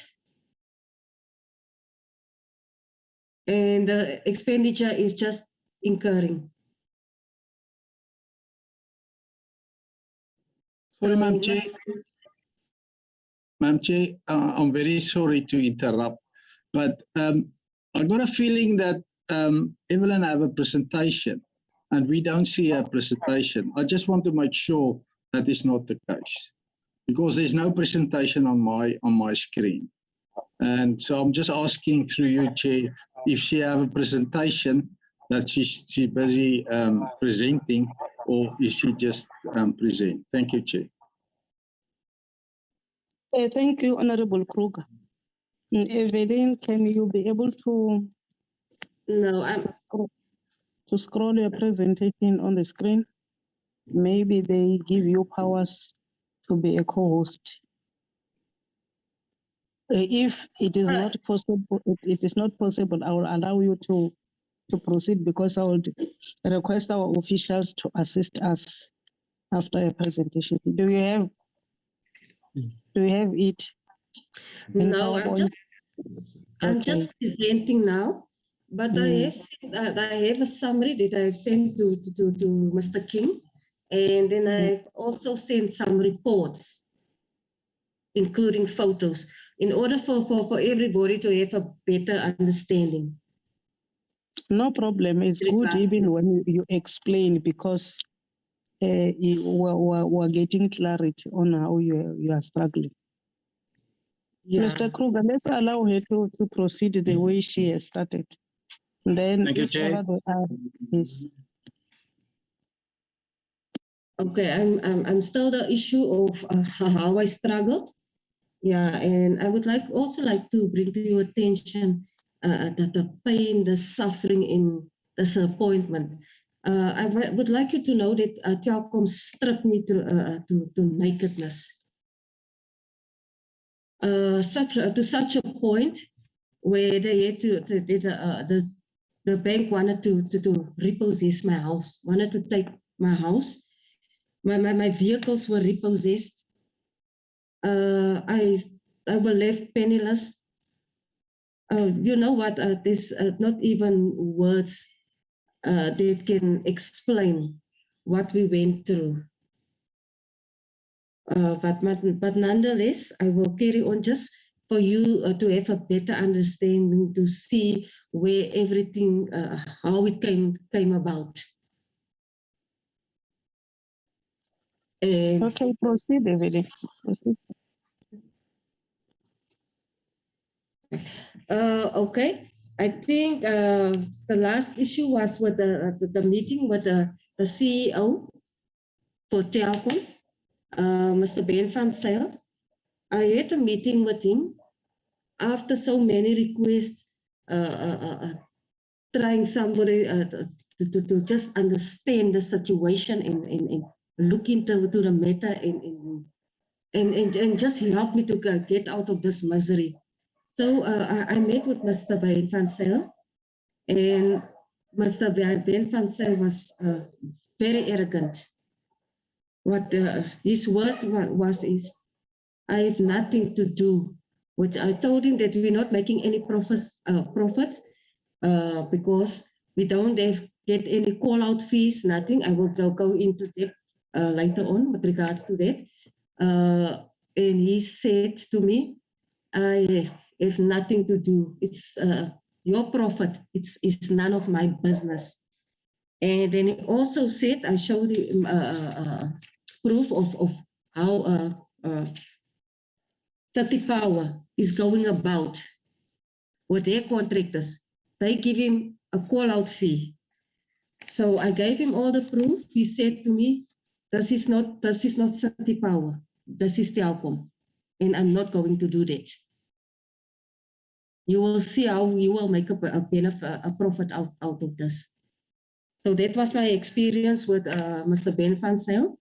And the expenditure is just incurring. Sorry, Madam Chair. Madam Chair, I'm very sorry to interrupt, but I got a feeling that Evelyn have a presentation and we don't see her presentation. I just want to make sure that is not the case, because there's no presentation on my screen. And so I'm just asking through you, Chair, if she have a presentation that she's busy presenting, or is she just present? Thank you, Chair. Thank you, Honorable Kruger. Evelyn, can you be able to scroll your presentation on the screen? Maybe they give you powers to be a co-host. If it is not possible, I will allow you to proceed, because I would request our officials to assist us after a presentation. Do you have it? No, I'm just presenting now, but I have a summary that I have sent to Mr. King, and then I've also sent some reports, including photos, in order for everybody to have a better understanding. No problem. It's good even when you explain, because we're getting clarity on how you are struggling. Yeah. Mr. Kruger, let's allow her to proceed the way she has started. Then, thank you, Chair. Yes. Okay, I'm still the issue of how I struggled. Yeah, and I would also like to bring to your attention the pain, the suffering, in the disappointment. I would like you to know that Telkom stripped me to nakedness. To such a point where they had the bank wanted to repossess my house, wanted to take my house. My vehicles were repossessed. I was left penniless. You know what? There's not even words that can explain what we went through. But nonetheless, I will carry on just for you to have a better understanding, to see where everything, how it came about. Okay, proceed, Evelyn. Proceed. Okay, I think the last issue was with the meeting with the CEO for Telkom, Mr. Ben van Zyl. I had a meeting with him after so many requests, trying somebody to just understand the situation and look into the matter and just help me to get out of this misery. So I met with Mr. Ben van Zyl, and Mr. Ben van Zyl was very arrogant. What his word was is, I have nothing to do with. I told him that we're not making any profits because we don't get any call-out fees, nothing. I will go into that later on with regards to that. And he said to me, I have nothing to do. It's your profit. It's none of my business. And then he also said, I showed him proof of how City Power is going about with their contractors. They give him a call-out fee. So I gave him all the proof. He said to me, this is not City Power. This is Telkom. And I'm not going to do that. You will see how you will make a profit out of this. So that was my experience with Mr. Ben van Zyl.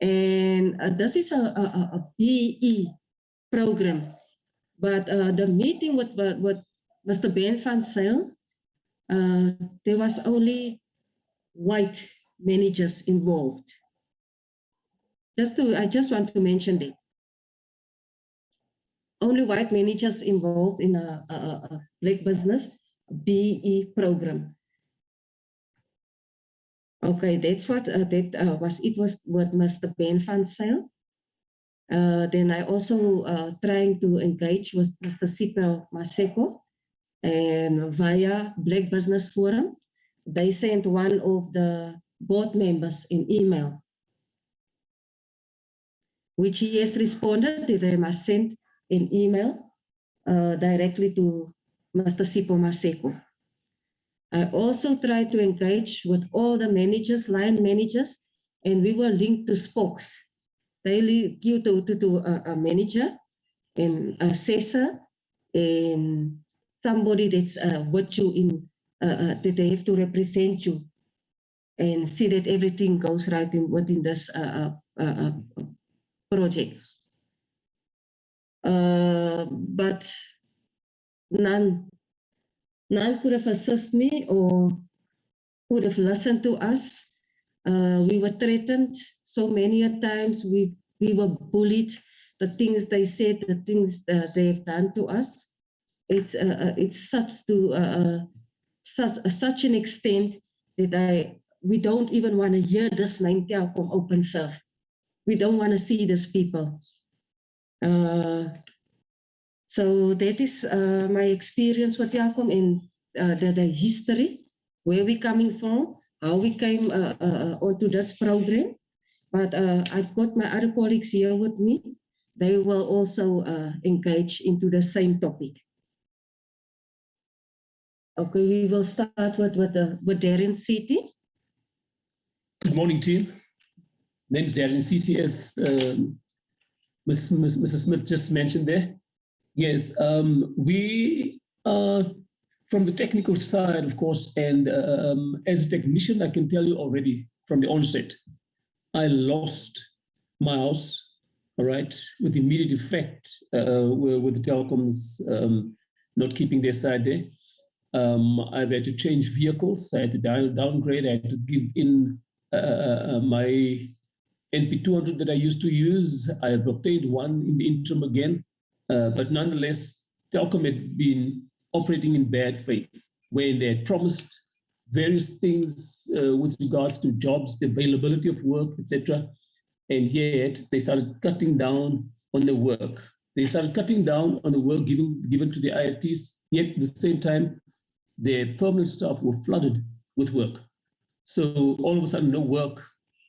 And this is a BE program. But the meeting with Mr. Ben van Zyl, there was only white managers involved. I just want to mention that. Only white managers involved in a black business BE program. Okay, that's what was what Mr. Ben van Zyl. Then I also trying to engage with Mr. Sipho Maseko, and via Black Business Forum, they sent one of the board members an email, which he has responded that they must send an email directly to Mr. Sipho Maseko. I also tried to engage with all the managers, line managers, and we were linked to spokes. They link you to a manager, and assessor, and somebody that's with you in, that they have to represent you and see that everything goes right within this project. But none could have assisted me or could have listened to us. We were threatened so many times. We were bullied. The things they said, the things that they've done to us, it's such an extent that we don't even want to hear this name Telkom Open Serve. We don't want to see these people. So that is my experience with Telkom and the history, where we're coming from, how we came onto this program. But I've got my other colleagues here with me. They will also engage into the same topic. Okay, we will start with Darren City. Good morning, team. My name is Darren City, as Mrs. Smith just mentioned there. Yes, we are from the technical side, of course, and as a technician, I can tell you already from the onset, I lost my house, all right, with immediate effect with the telecoms not keeping their side there. I've had to change vehicles. I had to downgrade. I had to give in my NP200 that I used to use. I have obtained one in the interim again. But nonetheless, Telkom had been operating in bad faith, where they had promised various things with regards to jobs, the availability of work, etc. And yet they started cutting down on the work. They started cutting down on the work given to the IFTs, yet at the same time, their permanent staff were flooded with work. So all of a sudden, no work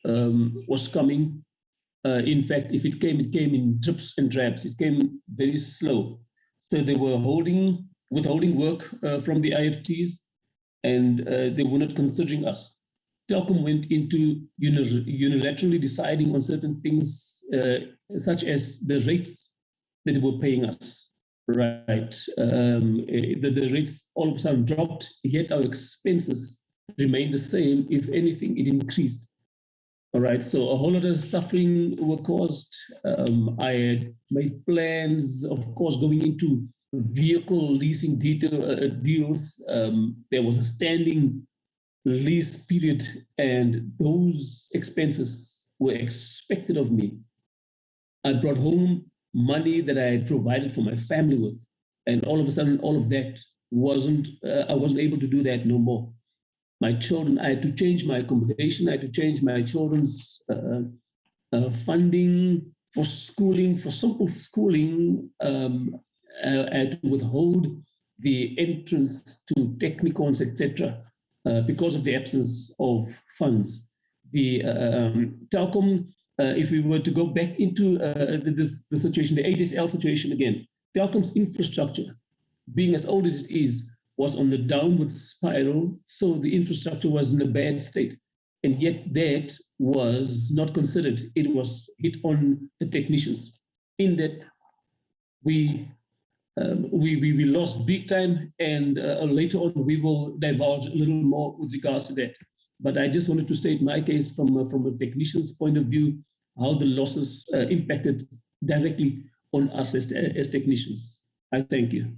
was coming. In fact, if it came in drips and drabs. It came very slow. So they were withholding work from the IFTs, and they were not considering us. Telkom went into unilaterally deciding on certain things, such as the rates that they were paying us. Right, the rates all of a sudden dropped, yet our expenses remained the same. If anything, it increased. All right, so a whole lot of suffering were caused. I had made plans, of course, going into vehicle leasing deals. There was a standing lease period, and those expenses were expected of me. I brought home money that I had provided for my family with, and all of a sudden, all of that I wasn't able to do that no more. My children, I had to change my accommodation. I had to change my children's funding for schooling, for simple schooling. I had to withhold the entrance to technicons, etc., because of the absence of funds. The Telkom, if we were to go back into the situation, the ADSL situation again, Telkom's infrastructure, being as old as it is, was on the downward spiral, so the infrastructure was in a bad state. And yet that was not considered. It was hit on the technicians. In that we lost big time, and later on we will divulge a little more with regards to that. But I just wanted to state my case from a technician's point of view, how the losses impacted directly on us as technicians. I thank you.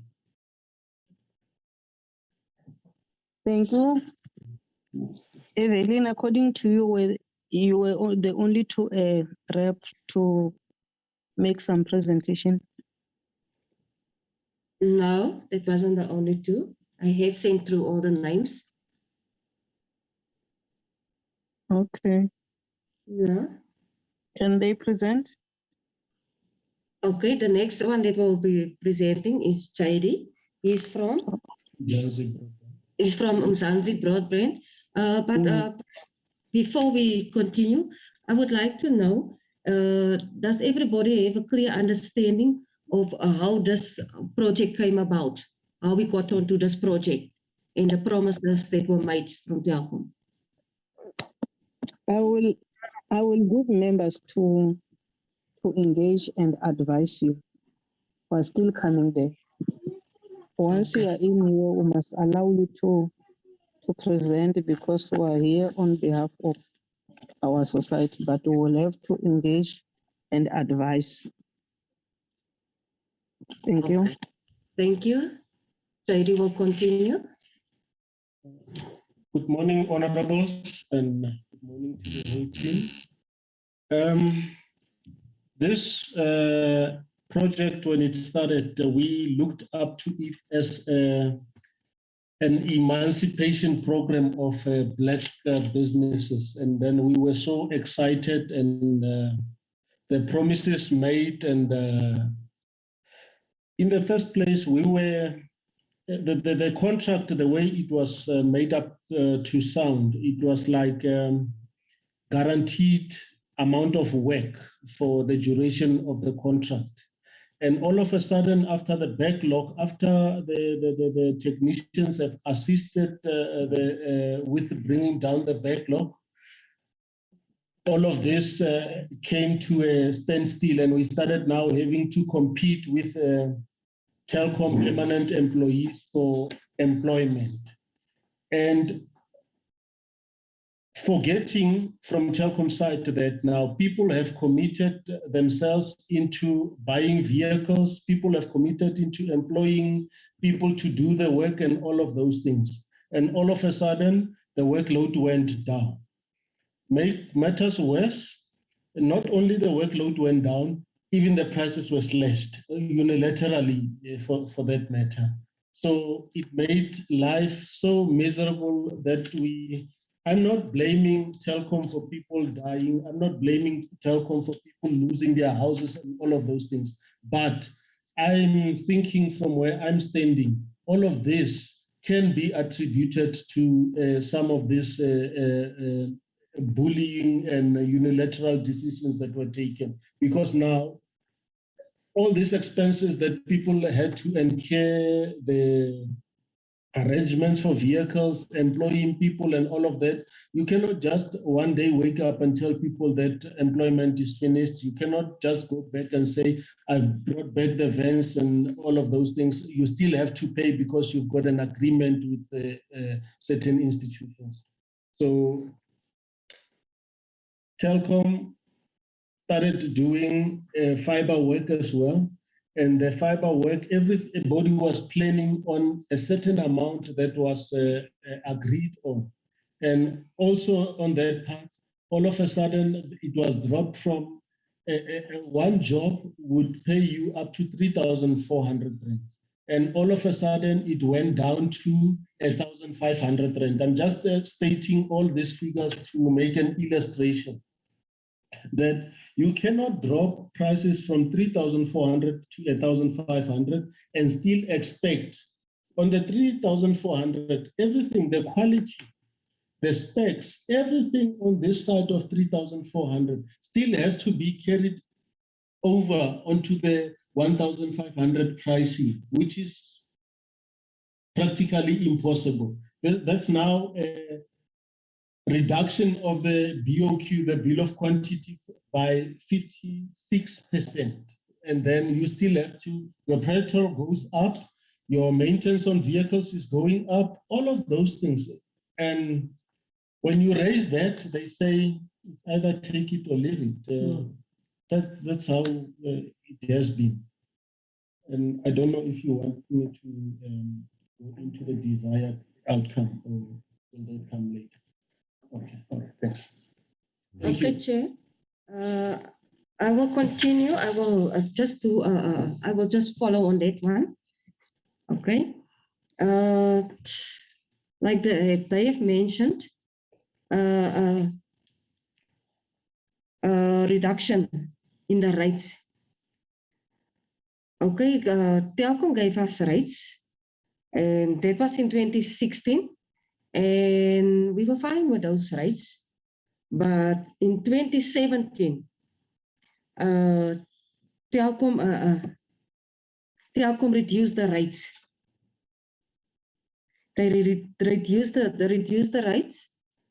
Thank you. Evelyn, according to you, you were the only two rep to make some presentation. No, that wasn't the only two. I have sent through all the names. Okay. Yeah. Can they present? Okay, the next one that we'll be presenting is Chidi. He's from Mzanzi Broad Band. Before we continue, I would like to know, does everybody have a clear understanding of how this project came about, how we got onto this project, and the promises that were made from Telkom? I will give members to engage and advise you. We're still coming there. Once you are in here, we must allow you to present because we are here on behalf of our society, but we will have to engage and advise. Thank you. Thank you. Chidi will continue. Good morning, honorables, and good morning to the whole team. This project, when it started, we looked up to it as an emancipation program of Black businesses. And then we were so excited, and the promises made. And in the first place, we were, the contract, the way it was made up to sound, it was like guaranteed amount of work for the duration of the contract. And all of a sudden, after the backlog, after the technicians have assisted with bringing down the backlog, all of this came to a standstill, and we started now having to compete with Telkom permanent employees for employment. And forgetting from Telkom side that now people have committed themselves into buying vehicles, people have committed into employing people to do the work and all of those things. And all of a sudden, the workload went down. Make matters worse, not only the workload went down, even the prices were slashed unilaterally for that matter. So it made life so miserable that I'm not blaming Telkom for people dying. I'm not blaming Telkom for people losing their houses and all of those things. But I'm thinking from where I'm standing, all of this can be attributed to some of this bullying and unilateral decisions that were taken. Because now, all these expenses that people had to incur, the arrangements for vehicles, employing people and all of that, you cannot just one day wake up and tell people that employment is finished. You cannot just go back and say, I've brought back the vans and all of those things. You still have to pay because you've got an agreement with certain institutions. So Telkom started doing fiber work as well. And the fiber work, everybody was planning on a certain amount that was agreed on. And also on that part, all of a sudden, it was dropped from one job would pay you up to 3,400 rand. And all of a sudden, it went down to 1,500 rand. I'm just stating all these figures to make an illustration that you cannot drop prices from 3,400 to 1,500 and still expect on the 3,400, everything, the quality, the specs, everything on this side of 3,400 still has to be carried over onto the 1,500 pricing, which is practically impossible. That's now a reduction of the BOQ, the bill of quantities, by 56%. And then you still have to, your petrol goes up, your maintenance on vehicles is going up, all of those things. And when you raise that, they say, it's either take it or leave it. That's how it has been. And I don't know if you want me to go into the desired outcome or will that come later? Okay, all right, thanks. Thank Okay, you. Chair. I will continue. I will just follow on that one. Okay. Like they have mentioned, reduction in the rates. Okay, Telkom gave us rates, and that was in 2016, and we were fine with those rates. But in 2017, Telkom reduced the rates. They reduced the rates,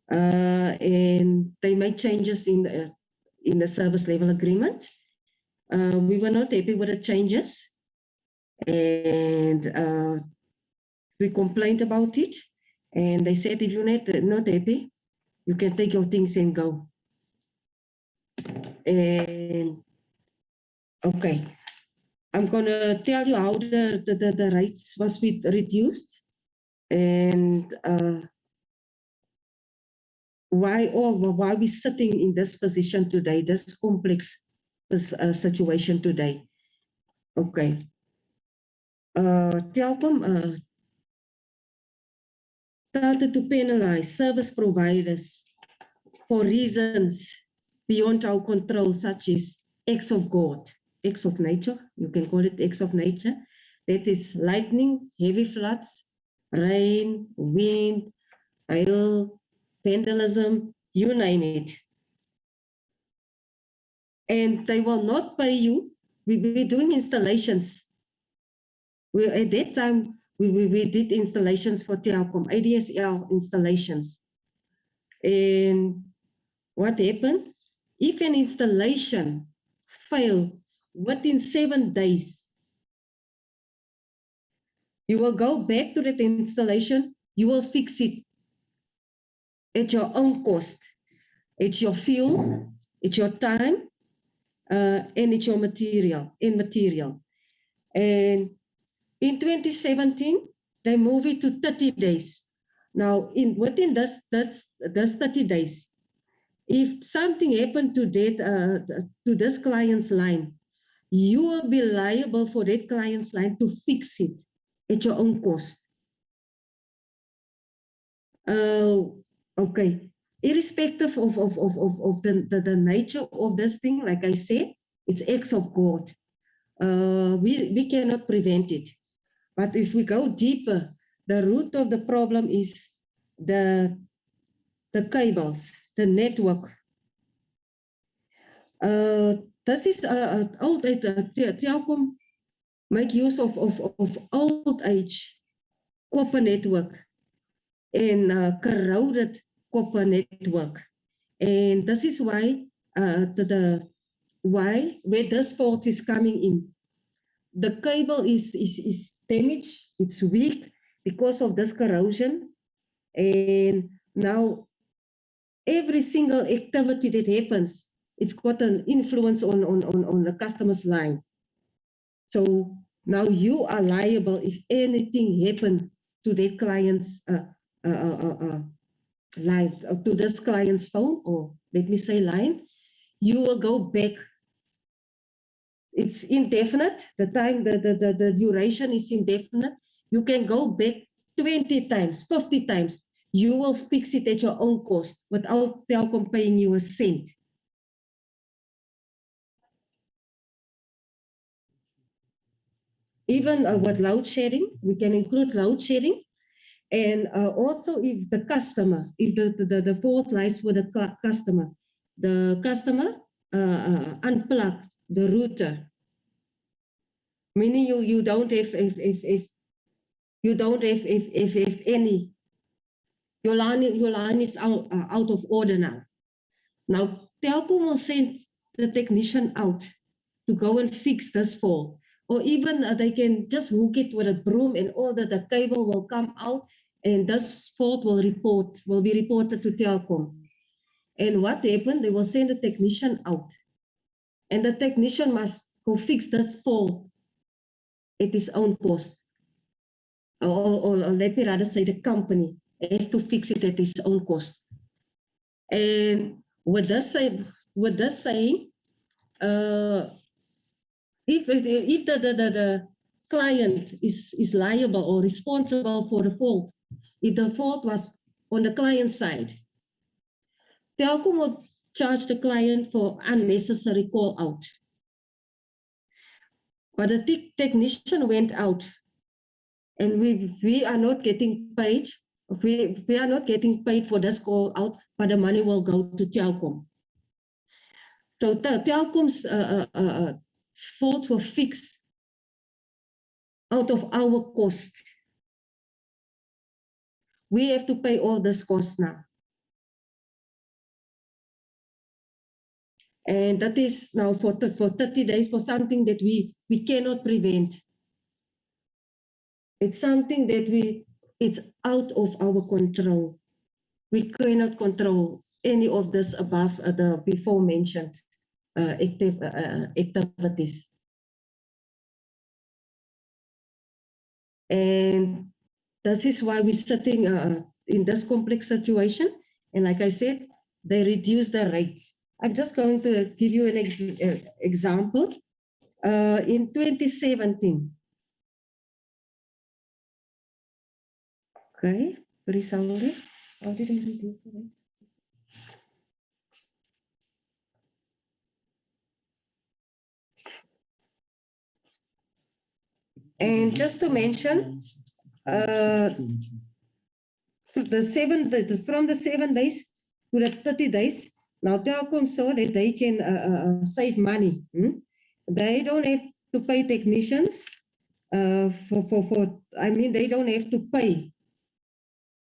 and they made changes in the service level agreement. We were not happy with the changes, and we complained about it. And they said, if you're not happy, you can take your things and go. And okay, I'm gonna tell you how the rates was reduced, and why we're sitting in this position today, this complex situation today. Okay. Telkom started to penalize service providers for reasons beyond our control, such as acts of God, acts of nature, you can call it acts of nature. That is lightning, heavy floods, rain, wind, hail, vandalism, you name it. And they will not pay you. We're doing installations. At that time, we did installations for Telkom, ADSL installations. And what happened? If an installation failed within 7 days, you will go back to that installation, you will fix it at your own cost. It's your fuel, it's your time, and it's your material. And in 2017, they moved it to 30 days. Now, within this 30 days, if something happened to this client's line, you will be liable for that client's line to fix it at your own cost. Okay, irrespective of the nature of this thing, like I said, it's acts of God. We cannot prevent it. But if we go deeper, the root of the problem is the cables, the network. This is old age. Telkom make use of old age copper network and corroded copper network, and this is why where this fault is coming in. The cable is damaged, it's weak because of this corrosion, and now every single activity that happens, it's got an influence on the customer's line. So now you are liable if anything happens to that client's line, to this client's phone, or let me say line, you will go back. It's indefinite. The time, the duration is indefinite. You can go back 20 times, 50 times. You will fix it at your own cost without Telkom paying you a cent. Even with load shedding, we can include load shedding. And also if the customer, if the fault lies with the customer unplugged the router, meaning you don't have any, your line is out of order now. Now Telkom will send the technician out to go and fix this fault, or even they can just hook it with a broom and all the cable will come out, and this fault will be reported to Telkom. And what happened? They will send a technician out, and the technician must go fix that fault at his own cost. Or let me rather say the company has to fix it at its own cost. And with this saying, if the client is liable or responsible for the fault, if the fault was on the client side, Telkom charge the client for unnecessary call out. But the technician went out, and we are not getting paid. We are not getting paid for this call out, but the money will go to Telkom. So Telkom's faults were fixed out of our cost. We have to pay all this cost now. And that is now for 30 days for something that we cannot prevent. It's something that it's out of our control. We cannot control any of this above the before mentioned activities. And this is why we're sitting in this complex situation. And like I said, they reduce the rates. I'm just going to give you an example. In 2017, okay, very sorry. How did I reduce the rates? And just to mention, from the 7 days to the 30 days, now Telkom saw that they can save money. They don't have to pay technicians they don't have to pay.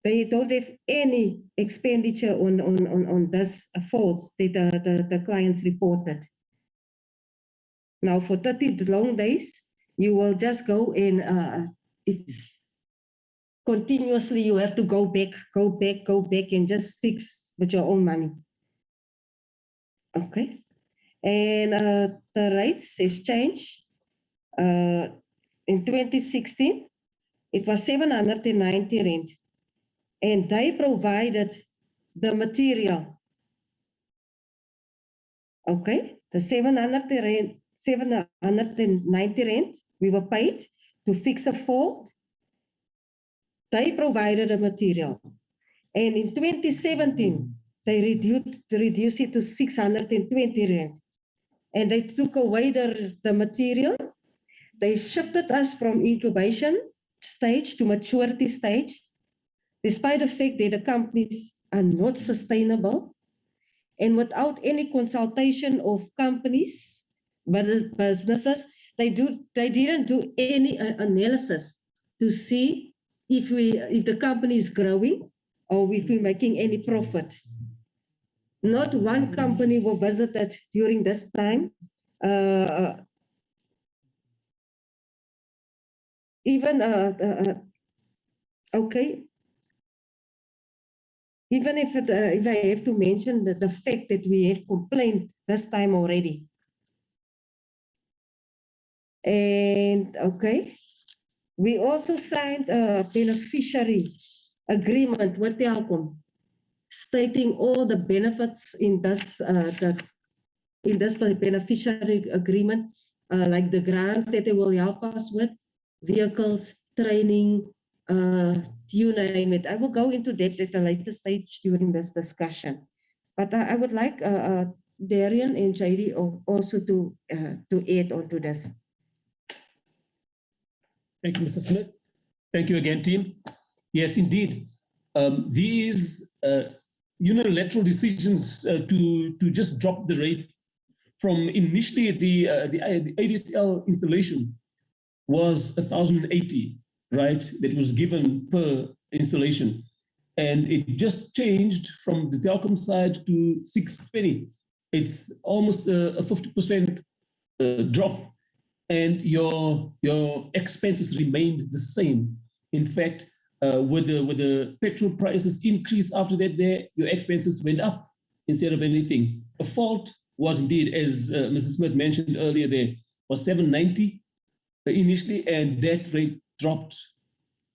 They don't have any expenditure on this faults that the clients reported. Now for 30 long days, you will just go and it's continuously you have to go back and just fix with your own money. Okay. And the rates has changed. In 2016, it was 790 rand. And they provided the material. Okay, the 790 rand we were paid to fix a fault. They provided the material. And in 2017, they reduced it to 620 rand. And they took away the material. They shifted us from incubation stage to maturity stage, despite the fact that the companies are not sustainable. And without any consultation of companies, but businesses, they didn't do any analysis to see if the company is growing or if we're making any profit. Not one company was visited during this time. Okay. Even if I have to mention the fact that we have complained this time already. And okay, we also signed a beneficiary agreement with Telkom, stating all the benefits in this beneficiary agreement, like the grants that they will help us with, vehicles, training, you name it. I will go into that at a later stage during this discussion. But I would like Darian and JD also to add on to this. Thank you, Mr. Smith. Thank you again, team. Yes, indeed. These unilateral decisions to just drop the rate from initially the ADSL installation was 1,080, right? That was given per installation. And it just changed from the Telkom side to 620. It's almost a 50% drop. And your expenses remained the same. In fact, with the petrol prices increase after that, your expenses went up instead of anything. A fault was indeed, as Mrs. Smith mentioned earlier, there was 790 initially, and that rate dropped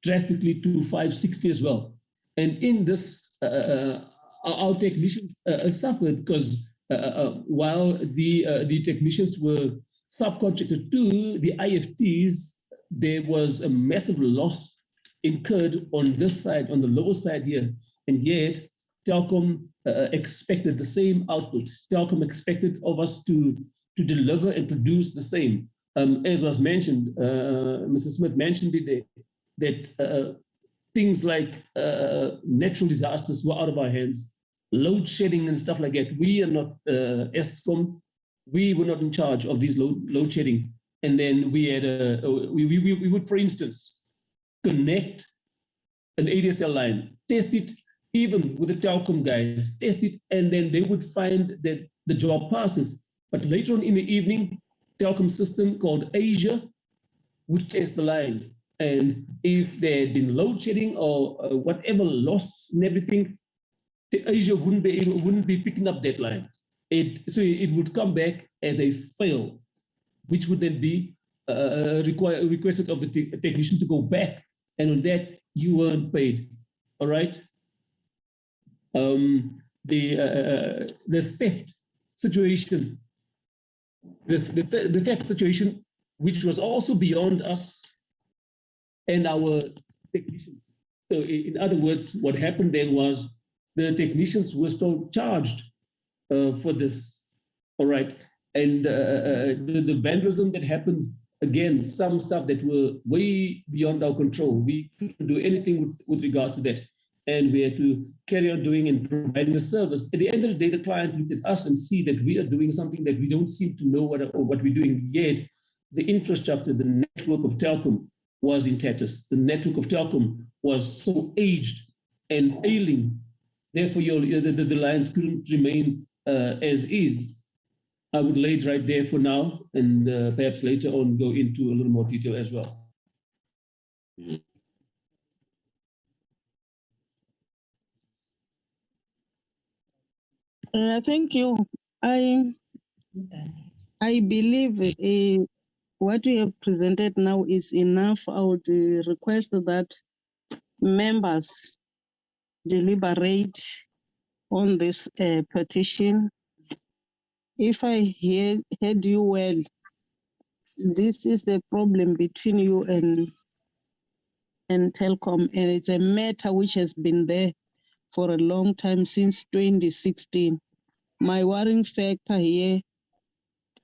drastically to 560 as well. And in this, our technicians suffered because while the technicians were subcontracted to the IFTs, there was a massive loss incurred on this side, on the lower side here. And yet, Telkom expected the same output. Telkom expected of us to deliver and produce the same. As was mentioned, Mr. Smith mentioned it there, that things like natural disasters were out of our hands, load shedding and stuff like that. We are not ESCOM. We were not in charge of these load shedding. And then we had we would, for instance, connect an ADSL line, test it, even with the Telkom guys, test it, and then they would find that the job passes. But later on in the evening, Telkom system called Asia would test the line. And if there had been load shedding or whatever loss and everything, Asia wouldn't be picking up that line. So it would come back as a fail, which would then be requested of the technician to go back, and on that you weren't paid. All right. The theft situation, the theft situation, which was also beyond us and our technicians. So in other words, what happened then was the technicians were still charged for this. All right. And the vandalism that happened, again, some stuff that were way beyond our control. We couldn't do anything with regards to that. And we had to carry on doing and providing a service. At the end of the day, the client looked at us and see that we are doing something that we don't seem to know what we're doing yet. The infrastructure, the network of Telkom was in tatters. The network of Telkom was so aged and ailing. Therefore, the lines couldn't remain as is. I would lay it right there for now, and perhaps later on go into a little more detail as well. Thank you. I believe what we have presented now is enough. I would request that members deliberate on this petition. If I heard you well, this is the problem between you and Telkom, and it's a matter which has been there for a long time, since 2016. My worrying factor here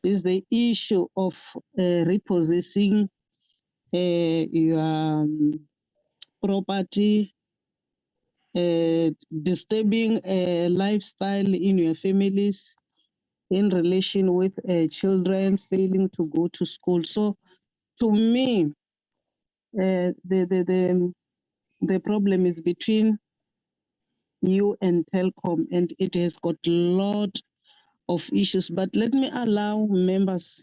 is the issue of repossessing your property, disturbing a lifestyle in your families in relation with children failing to go to school. So to me, the problem is between you and Telkom, and it has got a lot of issues. But let me allow members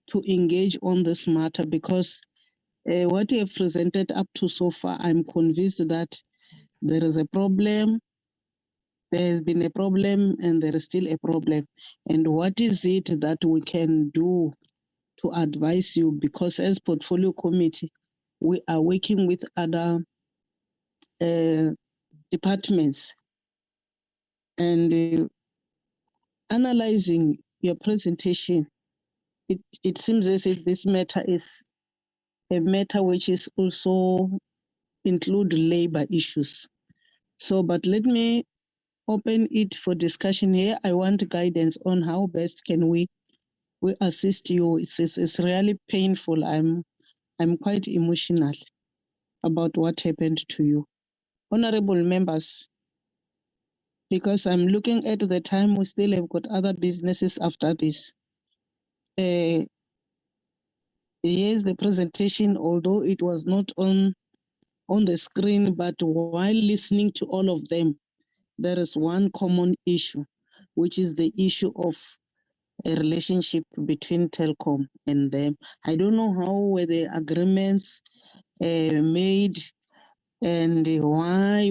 to engage on this matter, because what you have presented up to so far, I'm convinced that there is a problem, there has been a problem, and there is still a problem. And what is it that we can do to advise you? Because as portfolio committee, we are working with other departments, and analyzing your presentation, it seems as if this matter is a matter which is also include labor issues. So, but let me open it for discussion here. I want guidance on how best can we assist you. It's really painful. I'm quite emotional about what happened to you. Honorable members, because I'm looking at the time, we still have got other businesses after this. Here's the presentation, although it was not on the screen, but while listening to all of them, there is one common issue, which is the issue of a relationship between Telkom and them. I don't know how were the agreements made, and why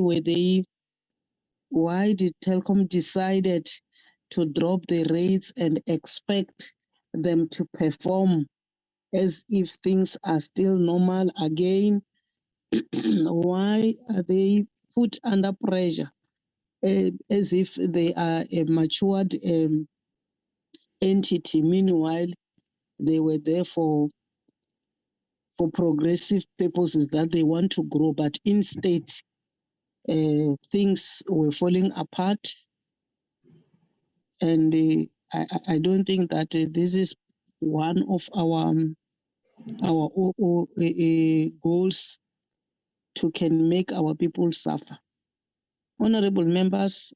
did Telkom decided to drop the rates and expect them to perform as if things are still normal again? Why are they put under pressure as if they are a matured entity? Meanwhile, they were there for progressive purposes that they want to grow, but instead things were falling apart. And I don't think that this is one of our goals to can make our people suffer. Honorable members,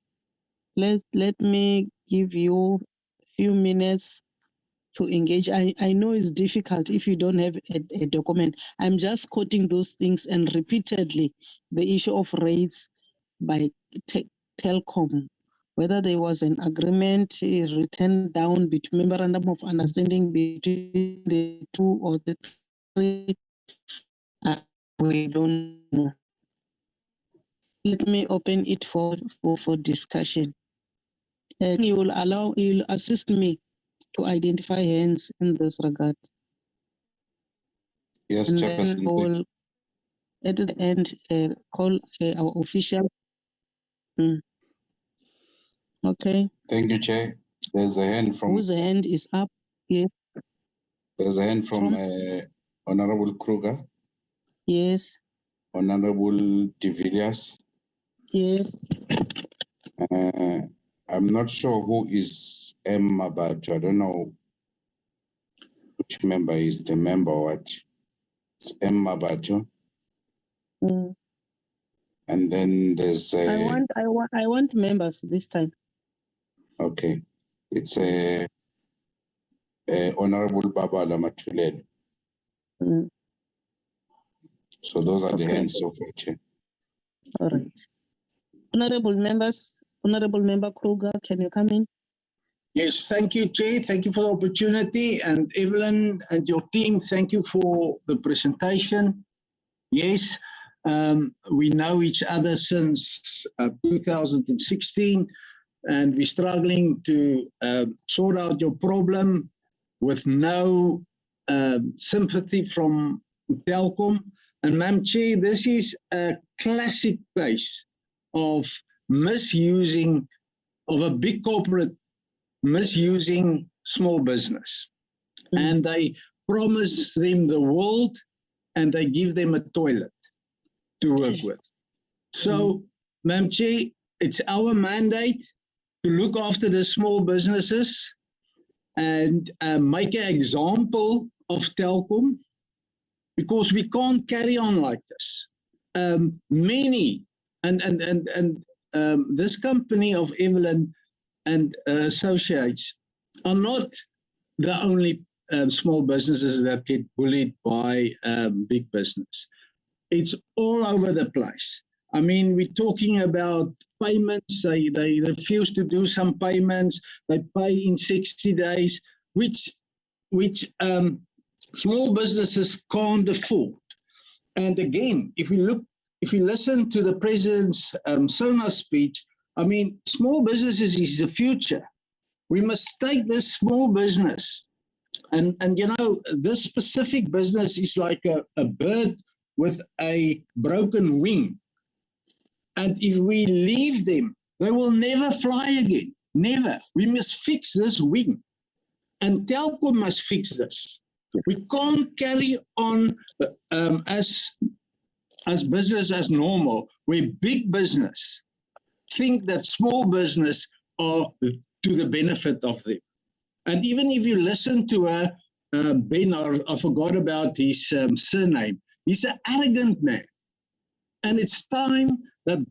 let me give you a few minutes to engage. I know it's difficult if you don't have a document. I'm just quoting those things, and repeatedly the issue of rates by Telkom, whether there was an agreement is written down between memorandum of understanding between the two or the three, we don't know. Let me open it for discussion. And you will assist me to identify hands in this regard. Yes, and Chairperson. then we'll, at the end, call our official. Okay. Thank you, Chair. There's a hand from. Whose hand is up? Yes. There's a hand from Honorable Kruger. Yes. Honorable De Villiers. Yes. I'm not sure who is but I don't know which member is the member. What? It's Mabato. And then there's I want members this time. Okay, it's Honorable Baba Lamatulel. So those are the hands so far, Chair. All right. Honorable members, Honorable Member Kruger, can you come in? Yes, thank you, Chair. Thank you for the opportunity. And Evelyn and your team, thank you for the presentation. Yes, we know each other since 2016, and we're struggling to sort out your problem with no sympathy from Telkom. And Madam Chair, this is a classic case of misusing, of a big corporate misusing small business. And they promise them the world and they give them a toilet to work with. So, Madam Chair, it's our mandate to look after the small businesses and make an example of Telkom, because we can't carry on like this. This company of Evelyn and Associates are not the only small businesses that get bullied by big business. It's all over the place. I mean, we're talking about payments. They refuse to do some payments. They pay in 60 days, which small businesses can't afford. And again, if you listen to the President's SONA speech, I mean, small businesses is the future. We must take this small business, and you know, this specific business is like a bird with a broken wing. And if we leave them, they will never fly again. Never. We must fix this wing. And Telkom must fix this. We can't carry on as business as normal, where big business think that small business are to the benefit of them. And even if you listen to Ben, I forgot about his surname, he's an arrogant man. And it's time that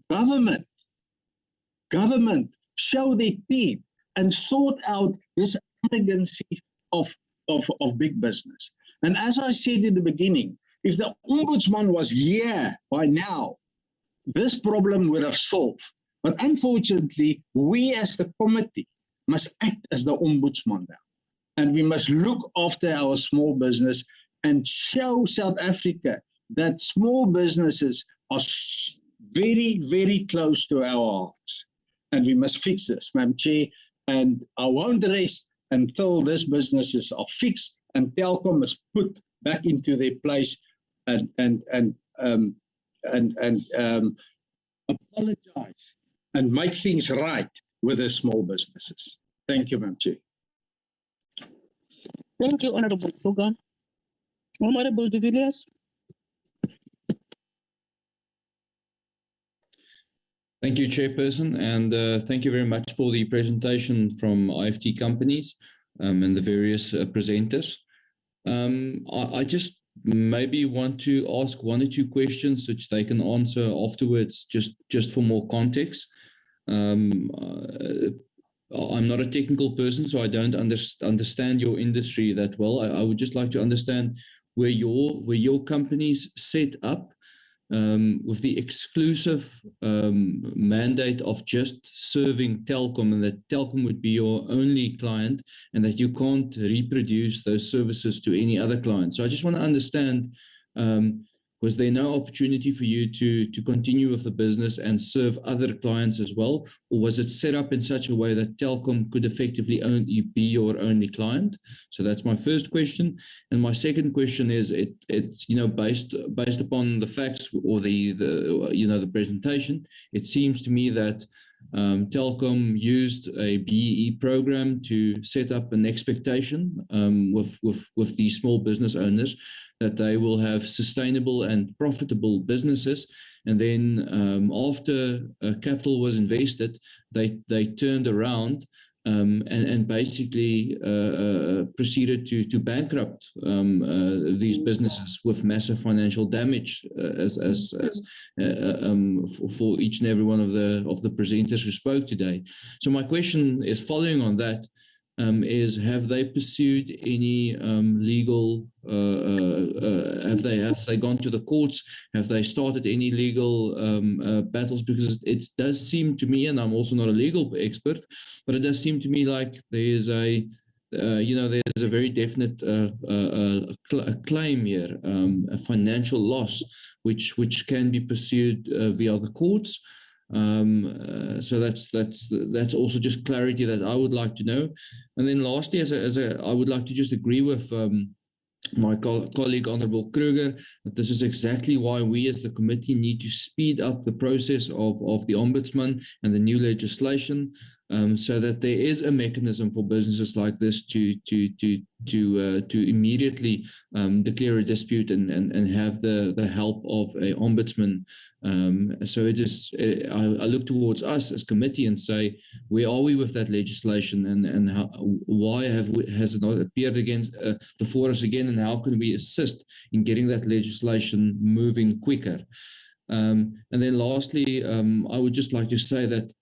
government show their teeth and sort out this arrogancy of big business. And as I said in the beginning, if the Ombudsman was here by now, this problem would have solved. But unfortunately, we as the committee must act as the Ombudsman now. And we must look after our small business and show South Africa that small businesses are very, very close to our hearts. And we must fix this, Madam Chair. And I won't rest until these businesses are fixed and Telkom is put back into their place and apologize and make things right with the small businesses. Thank you, Madam Chair. Thank you, Honorable Kruger. Honorable De Villiers. Thank you, Chairperson, and thank you very much for the presentation from IFT companies and the various presenters. I just maybe want to ask one or two questions which they can answer afterwards, just for more context. I'm not a technical person, so I don't understand your industry that well. I would just like to understand where your companies set up with the exclusive mandate of just serving Telkom, and that Telkom would be your only client, and that you can't reproduce those services to any other client. So I just want to understand, was there no opportunity for you to continue with the business and serve other clients as well? Or was it set up in such a way that Telkom could effectively be your only client? So that's my first question. And my second question is, it's based upon the facts or the presentation, it seems to me that Telkom used a BEE program to set up an expectation with the small business owners that they will have sustainable and profitable businesses. And then after capital was invested, they turned around and basically proceeded to bankrupt these businesses with massive financial damage for each and every one of the presenters who spoke today. So my question is, following on that, is have they pursued any legal? Have they gone to the courts? Have they started any legal battles? Because it does seem to me, and I'm also not a legal expert, but it does seem to me like there's a there's a very definite claim here, a financial loss, which can be pursued via the courts. So that's also just clarity that I would like to know. And then lastly, I would like to just agree with my colleague, Honorable Kruger, that this is exactly why we as the committee need to speed up the process of the Ombudsman and the new legislation, so that there is a mechanism for businesses like this to immediately declare a dispute and have the help of a ombudsman. So I look towards us as committee and say, where are we with that legislation, and why has it not appeared before us again, and how can we assist in getting that legislation moving quicker? And then lastly, I would just like to say that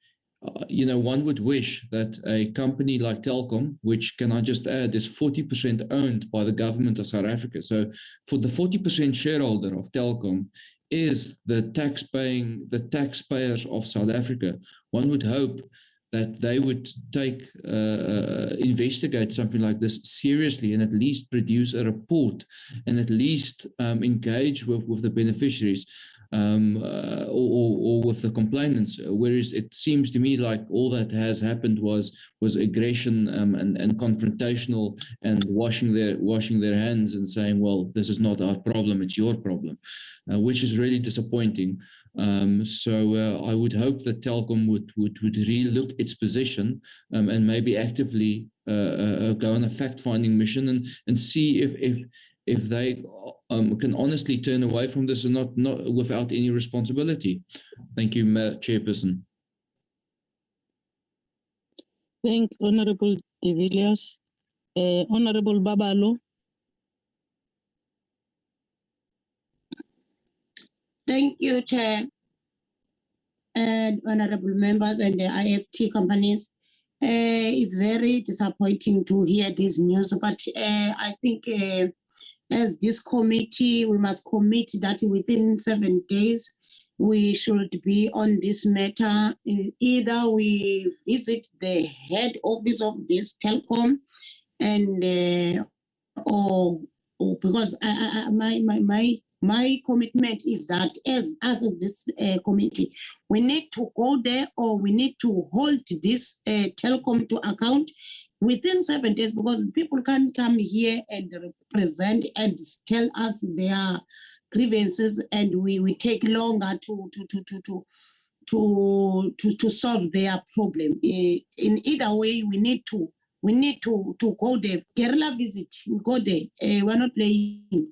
one would wish that a company like Telkom, which, can I just add, is 40% owned by the government of South Africa. So for the 40% shareholder of Telkom is the taxpayers of South Africa. One would hope that they would investigate something like this seriously, and at least produce a report, and at least engage with the beneficiaries. Or with the complainants, whereas it seems to me like all that has happened was aggression and confrontational, and washing their hands and saying, well, this is not our problem, it's your problem, which is really disappointing. So I would hope that Telkom would relook its position and maybe actively go on a fact-finding mission and see if they can honestly turn away from this and not without any responsibility. Thank you, Chairperson. Thank Honorable De Villiers. Honorable Babalo. Thank you, Chair, and honorable members and the IFT companies. It's very disappointing to hear this news, but I think as this committee, we must commit that within 7 days, we should be on this matter. Either we visit the head office of this Telkom, and or because my commitment is that as this committee, we need to go there, or we need to hold this Telkom to account within 7 days, because people can come here and present and tell us their grievances, and we take longer to solve their problem. In either way, we need to go there. Guerrilla visit, we go there. We're not playing.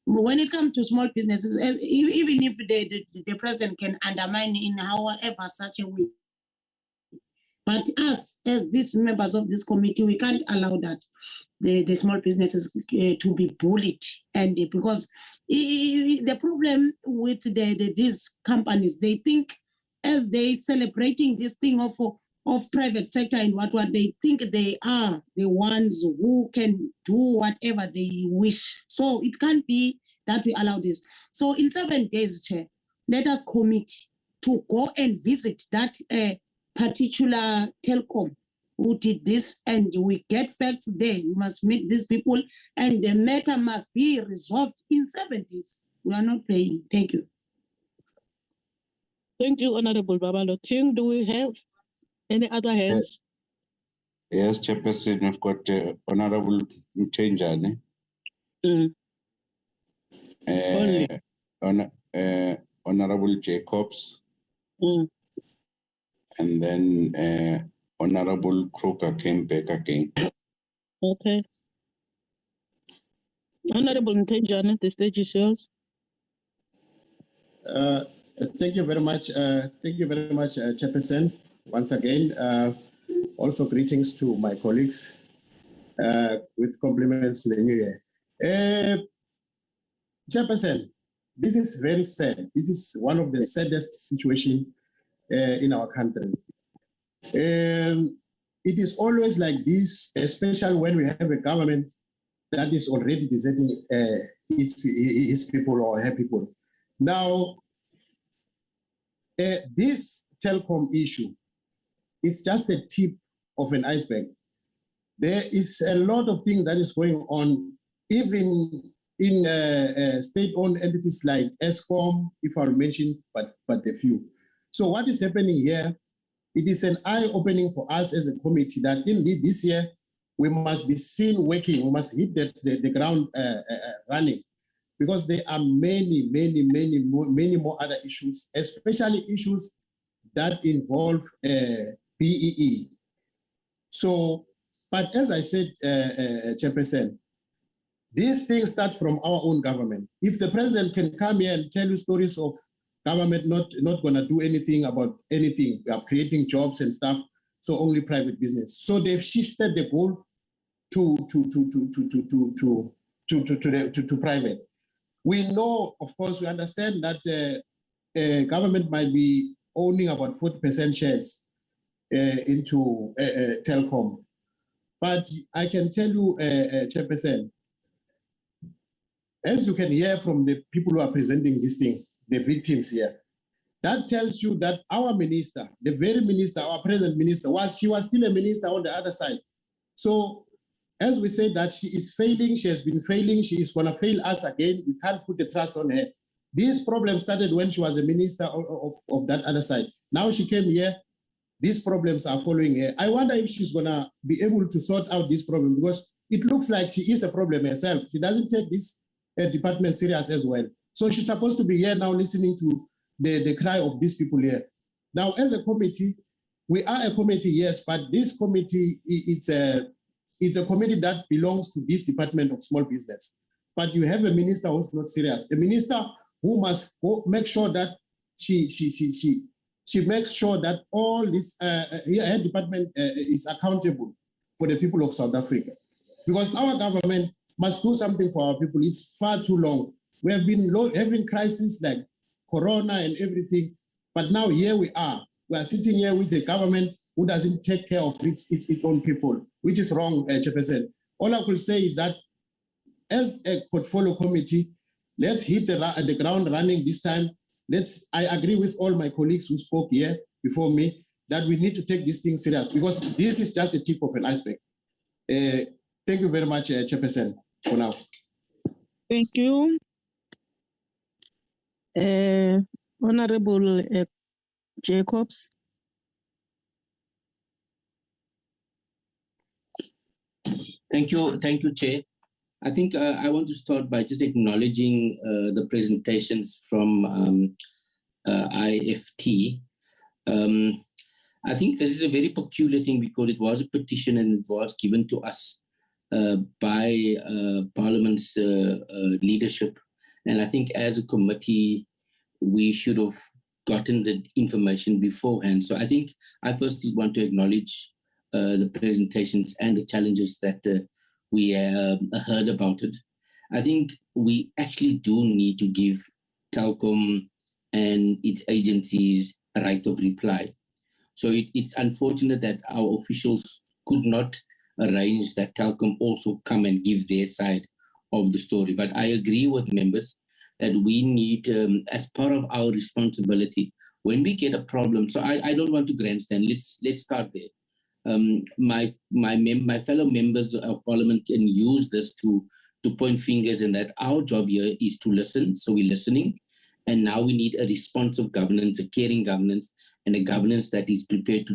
when it comes to small businesses, even if the president can undermine in however such a way, but us as these members of this committee, we can't allow that the small businesses to be bullied, and because the problem with these companies, they think as they celebrating this thing of private sector and what they think they are the ones who can do whatever they wish. So it can't be that we allow this. So in 7 days, Chair, let us commit to go and visit that particular telcom who did this, and we get facts there. We must meet these people, and the matter must be resolved in 7 days. We are not playing. Thank you. Thank you, Honorable Babalo. King, do we have any other hands? Yes, Chairperson, we've got Honorable Mtenjane. Honorable Jacobs. And then Honorable Kruger came back again. Okay. Honorable Mtenjane, the stage is yours. Thank you very much. Chairperson. Once again, also greetings to my colleagues with compliments to the new year. Chairperson, this is very sad. This is one of the saddest situations in our country. It is always like this, especially when we have a government that is already deserting its people or her people. Now, this telecom issue, it's just a tip of an iceberg. There is a lot of things that is going on, even in state-owned entities like ESCOM, if I mention, but a few. So what is happening here, it is an eye-opening for us as a committee that indeed this year we must be seen working, we must hit the ground running, because there are many more other issues, especially issues that involve BEE. So, but as I said, Chairperson, these things start from our own government. If the president can come here and tell you stories of government not going to do anything about anything, creating jobs and stuff, so only private business. So they've shifted the goal to private. We know, of course, we understand that government might be owning about 40% shares into Telkom. But I can tell you, Chairperson, as you can hear from the people who are presenting this thing, the victims here, that tells you that our minister, the very minister, our present minister, she was still a minister on the other side. So as we say that she is failing, she has been failing, she is going to fail us again, we can't put the trust on her. This problem started when she was a minister of that other side. Now she came here, these problems are following her. I wonder if she's going to be able to sort out this problem, because it looks like she is a problem herself. She doesn't take this department serious as well. So she's supposed to be here now listening to the cry of these people here. Now, as a committee, we are a committee, yes, but this committee, it's a committee that belongs to this Department of Small Business. But you have a minister who's not serious, a minister who must make sure that she makes sure that all this, her department is accountable for the people of South Africa. Because our government must do something for our people. It's far too long. We have been having crises like Corona and everything, but now here we are. We are sitting here with the government who doesn't take care of its own people, which is wrong, Chairperson. All I could say is that as a portfolio committee, let's hit the ground running this time. I agree with all my colleagues who spoke here before me that we need to take this thing serious, because this is just the tip of an iceberg. Thank you very much, Chairperson, for now. Thank you. Honorable Jacobs. Thank you, Chair. I think I want to start by just acknowledging the presentations from IFT. I think this is a very peculiar thing, because it was a petition and it was given to us by Parliament's leadership. And I think as a committee, we should have gotten the information beforehand. So I think I first want to acknowledge the presentations and the challenges that we heard about it. I think we actually do need to give Telkom and its agencies a right of reply. So it's unfortunate that our officials could not arrange that Telkom also come and give their side of the story. But I agree with members that we need, as part of our responsibility, when we get a problem, so I don't want to grandstand, let's start there. My fellow members of parliament can use this to point fingers, and that our job here is to listen. So we're listening, and now we need a responsive governance, a caring governance, and a governance that is prepared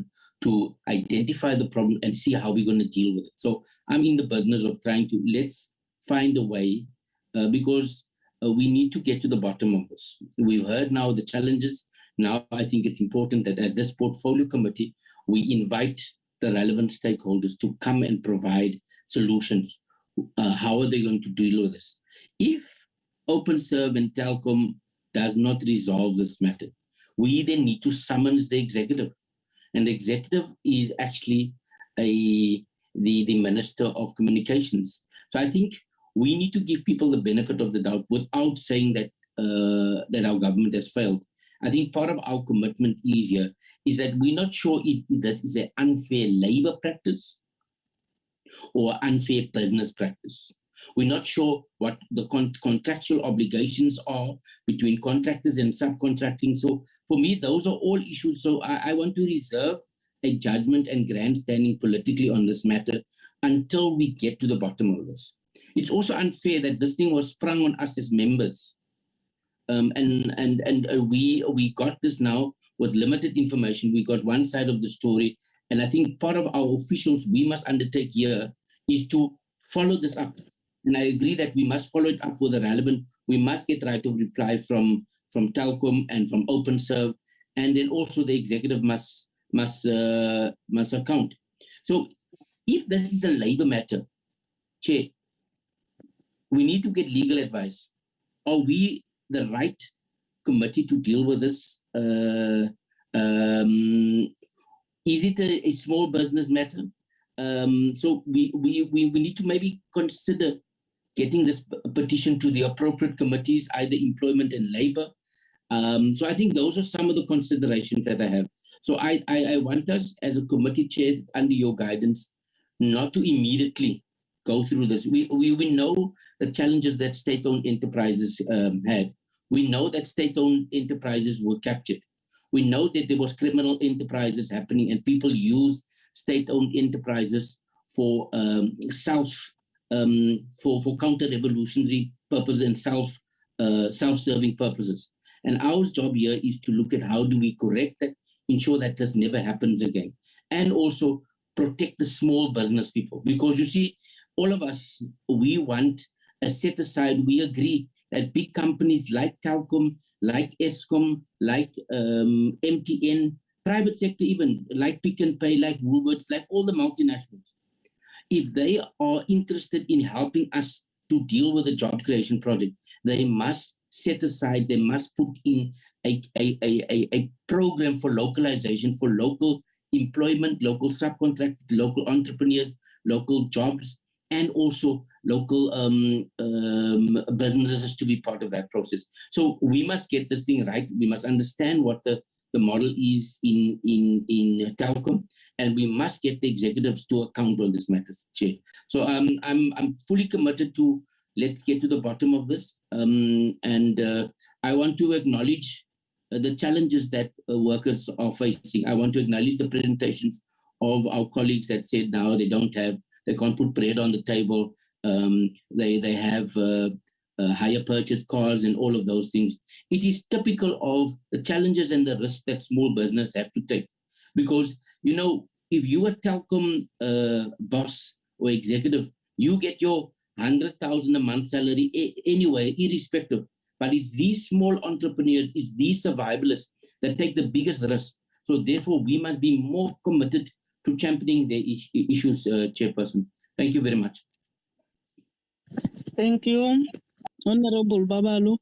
to identify the problem and see how we're going to deal with it. So I'm in the business of trying to, let's find a way, because we need to get to the bottom of this. We've heard now the challenges. Now I think it's important that at this portfolio committee, we invite the relevant stakeholders to come and provide solutions. How are they going to deal with this? If Open Serve and Telkom does not resolve this matter, we then need to summons the executive. And the executive is actually the Minister of Communications. So I think we need to give people the benefit of the doubt without saying that that our government has failed. I think part of our commitment is here is that we're not sure if this is an unfair labor practice or unfair business practice. We're not sure what the contractual obligations are between contractors and subcontracting. So for me, those are all issues. So I want to reserve a judgment and grandstanding politically on this matter until we get to the bottom of this. It's also unfair that this thing was sprung on us as members. We got this now with limited information. We got one side of the story. And I think part of our officials we must undertake here is to follow this up. And I agree that we must follow it up with the relevant. We must get right of reply from Telkom and from Open Serve. And then also the executive must account. So if this is a labor matter, Chair, we need to get legal advice. Are we the right committee to deal with this? Is it a small business matter? So we need to maybe consider getting this petition to the appropriate committees, either employment and labor. So I think those are some of the considerations that I have. So I want us as a committee chair under your guidance not to immediately go through this. We know the challenges that state-owned enterprises had. We know that state-owned enterprises were captured. We know that there was criminal enterprises happening and people use state-owned enterprises for for counter-revolutionary purposes and self-serving purposes. And our job here is to look at how do we correct that, ensure that this never happens again, and also protect the small business people. Because you see, all of us, we want a set aside. We agree that big companies like Telkom, like Eskom, like MTN, private sector even, like Pick and Pay, like Woolworths, like all the multinationals, if they are interested in helping us to deal with the job creation project, they must set aside, they must put in a program for localization, for local employment, local subcontractors, local entrepreneurs, local jobs, and also local businesses to be part of that process. So we must get this thing right. We must understand what the model is in Telkom, and we must get the executives to account on this matter, Chair. So I'm fully committed to let's get to the bottom of this. I want to acknowledge the challenges that workers are facing. I want to acknowledge the presentations of our colleagues that said now they can't put bread on the table. They have higher purchase cars and all of those things. It is typical of the challenges and the risks that small business have to take. Because, you know, if you are a Telkom boss or executive, you get your 100,000 a month salary anyway, irrespective. But it's these small entrepreneurs, it's these survivalists that take the biggest risk. So therefore, we must be more committed to championing their issues, Chairperson. Thank you very much. Thank you. Honorable Babalo.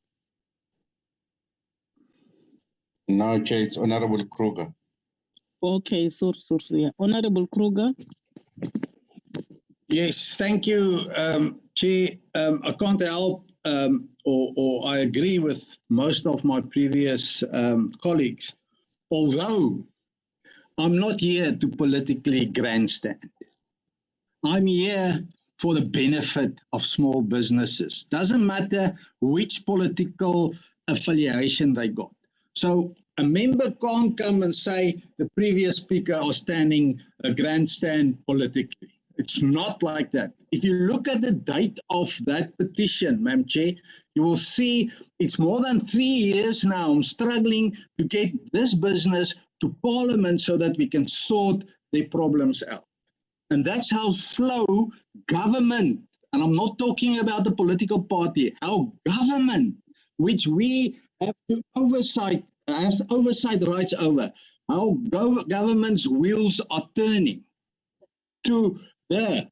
No, Chair, it's Honorable Kruger. Okay, sorry. Yeah. Honorable Kruger. Yes, thank you, Chair. I can't help, or I agree with most of my previous colleagues, although I'm not here to politically grandstand. I'm here for the benefit of small businesses. Doesn't matter which political affiliation they got. So a member can't come and say the previous speaker are standing a grandstand politically. It's not like that. If you look at the date of that petition, Madam Chair, you will see it's more than 3 years now. I'm struggling to get this business to Parliament so that we can sort their problems out. And that's how slow government, and I'm not talking about the political party, how government, which we have to oversight rights over, how government's wheels are turning to the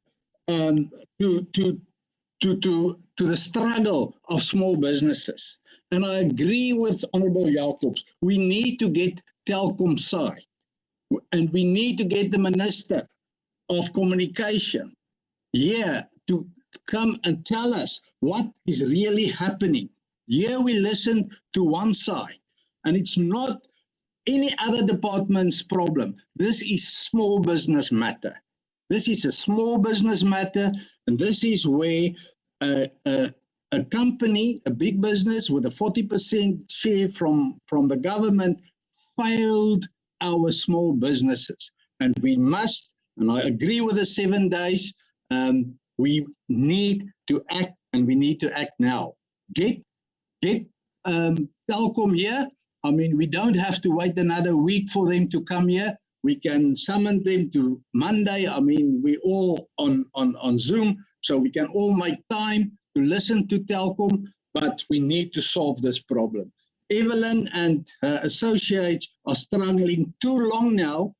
struggle of small businesses. And I agree with Honorable Jacobs. We need to get Telkom side, and we need to get the Minister of Communication here to come and tell us what is really happening. Here we listen to one side, and it's not any other department's problem. This is small business matter. This is a small business matter, and this is where a company, a big business with a 40% share from the government failed our small businesses. And we must, and I agree with the 7 days, we need to act, and we need to act now. Get Telkom here. I mean, we don't have to wait another week for them to come here. We can summon them to Monday. I mean, we all on Zoom, so we can all make time to listen to Telkom, but we need to solve this problem. Evelyn and her associates are struggling too long now,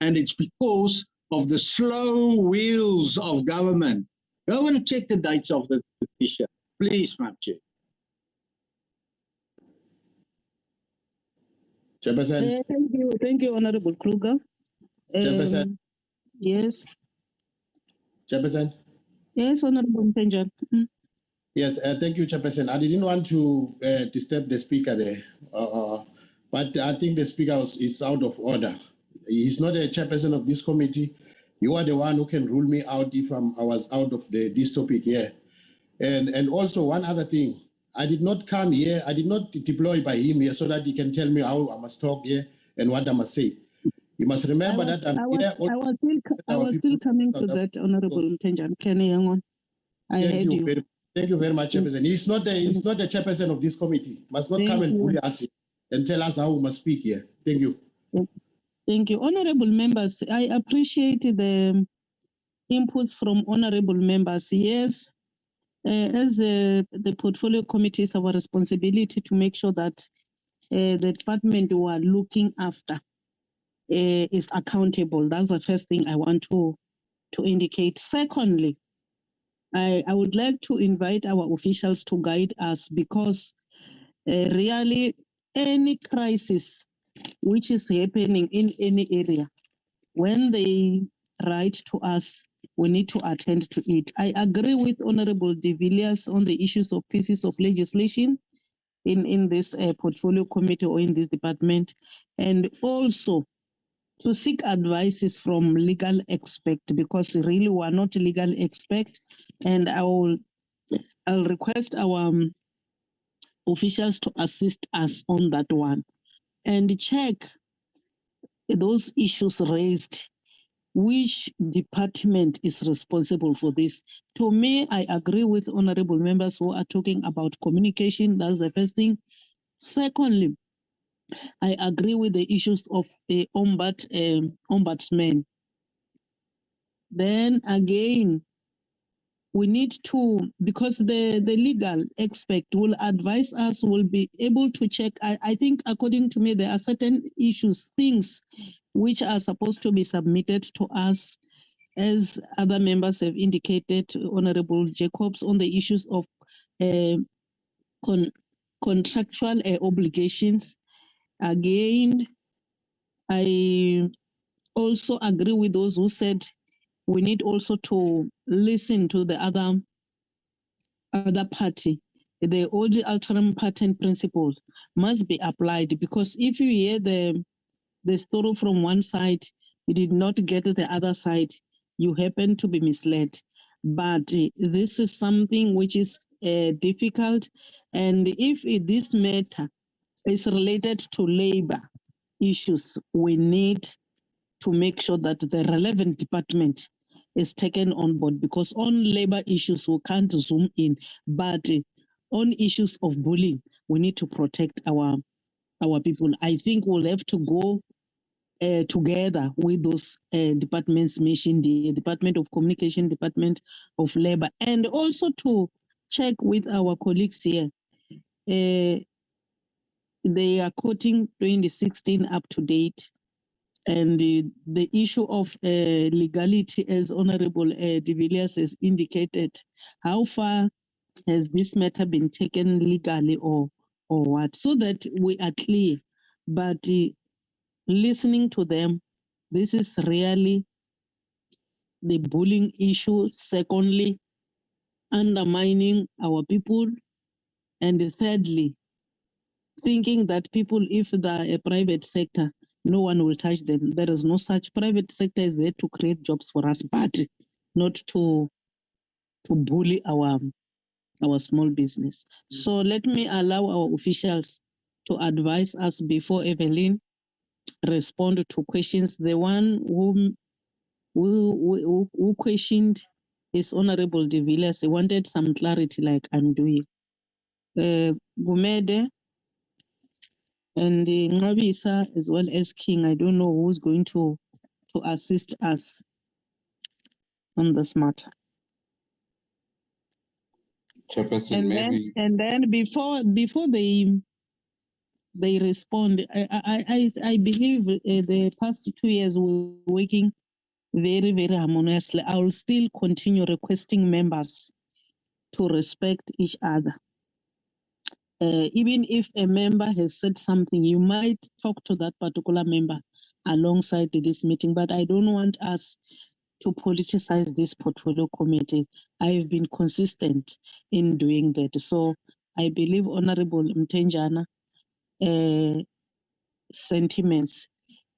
and it's because of the slow wheels of government. Go and check the dates of the petition, please, Madam Chair. Chairperson. Thank you, Honorable Kruger. Chairperson. Yes. Chairperson. Yes, Honorable Mpenjan. Yes, thank you, Chairperson. I didn't want to disturb the speaker there, but I think the speaker is out of order. He's not a chairperson of this committee. You are the one who can rule me out if I was out of this topic here. And also one other thing, I did not come here, I did not deploy by him here so that he can tell me how I must talk here and what I must say. You must remember that I was still coming to that, Honorable Mpenjan. Can you hang on? I heard you. Thank you very much, Chairperson. He's not the chairperson of this committee. Must not come and bully us and tell us how we must speak here. Thank you. Thank you. Honorable members, I appreciate the inputs from honorable members. Yes, as the portfolio committee, is our responsibility to make sure that the department we are looking after is accountable. That's the first thing I want to indicate. Secondly, I would like to invite our officials to guide us, because really any crisis which is happening in any area, when they write to us, we need to attend to it. I agree with Honorable De Villiers on the issues of pieces of legislation in this portfolio committee or in this department, and also to seek advices from legal experts, because really we are not legal experts, and I'll request our officials to assist us on that one and check those issues raised. Which department is responsible for this? To me, I agree with honorable members who are talking about communication. That's the first thing. Secondly, I agree with the issues of the ombudsman. Then again, we need to, because the legal expert will advise us, will be able to check. I think according to me, there are certain issues, things which are supposed to be submitted to us, as other members have indicated, Honorable Jacobs, on the issues of contractual obligations. Again, I also agree with those who said we need also to listen to the other party. The old alteram patent principles must be applied, because if you hear the story from one side, you did not get the other side, you happen to be misled. But this is something which is difficult, and if this matter is related to labor issues, we need to make sure that the relevant department is taken on board, because on labor issues we can't zoom in, but on issues of bullying we need to protect our people. I think we'll have to go together with those departments mentioned, the Department of Communication, Department of Labor, and also to check with our colleagues here. They are quoting 2016 up to date, and the issue of legality, as Honorable De Villiers has indicated, how far has this matter been taken legally or what, so that we are clear. But listening to them, this is really the bullying issue. Secondly, undermining our people. And thirdly, thinking that people, if they're a private sector, no one will touch them. There is no such. Private sector is there to create jobs for us, but not to bully our small business. So let me allow our officials to advise us before Evelyn respond to questions. The one who questioned is Honorable De Villiers. He wanted some clarity, like I'm doing. Gumede and Ngabisa, as well as King. I don't know who's going to assist us on this matter. Chairperson, maybe. And then before they respond, I believe the past 2 years we're working very, very harmoniously. I will still continue requesting members to respect each other. Even if a member has said something, you might talk to that particular member alongside this meeting, but I don't want us to politicize this portfolio committee. I have been consistent in doing that. So I believe Honorable Mtenjana sentiments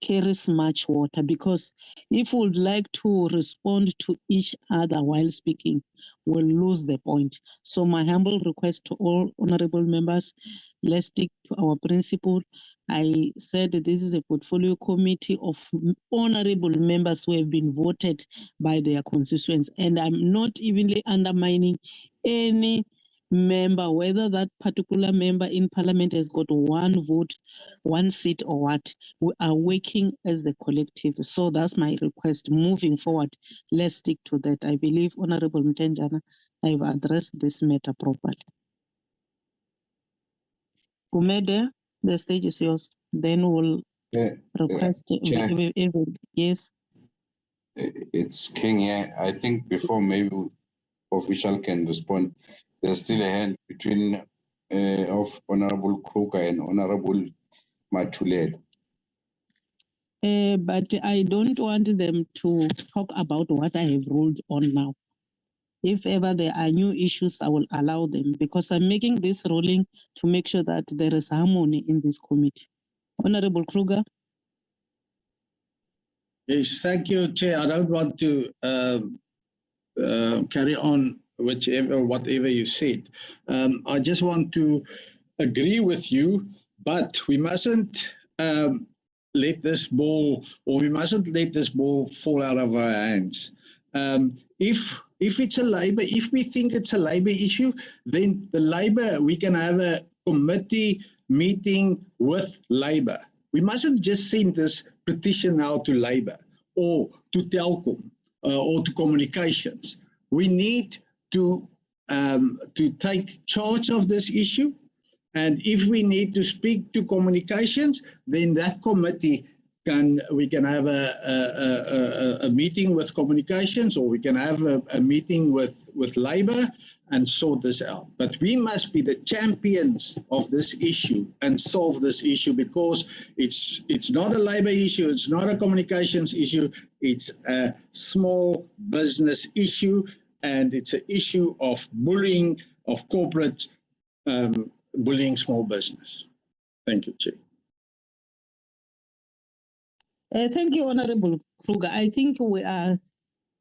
carries much water, because if we would like to respond to each other while speaking, we'll lose the point. So my humble request to all honorable members, let's stick to our principle. I said that this is a portfolio committee of honorable members who have been voted by their constituents, and I'm not evenly undermining any member, whether that particular member in parliament has got one vote, one seat or what. We are working as the collective. So that's my request. Moving forward, let's stick to that. I believe Honorable Mtenjana, I've addressed this matter properly. Umede, the stage is yours. Then we'll request. Yes. It's King here. I think before maybe official can respond, there's still a hand between of Honorable Kruger and Honorable Matulel. But I don't want them to talk about what I have ruled on now. If ever there are new issues, I will allow them, because I'm making this ruling to make sure that there is harmony in this committee. Honorable Kruger. Yes, thank you, Chair. I don't want to carry on whatever you said. I just want to agree with you, but we mustn't let this ball fall out of our hands. If it's a labor, if we think it's a labor issue, then we can have a committee meeting with labor. We mustn't just send this petition out to labor or to Telkom or to communications. We need to take charge of this issue, and if we need to speak to communications, then that committee we can have a meeting with communications, or we can have a meeting with labor and sort this out. But we must be the champions of this issue and solve this issue, because it's not a labor issue, it's not a communications issue, it's a small business issue, and it's an issue of bullying, of corporate bullying small business. Thank you, Chair. Thank you, Honorable Kruger. I think we are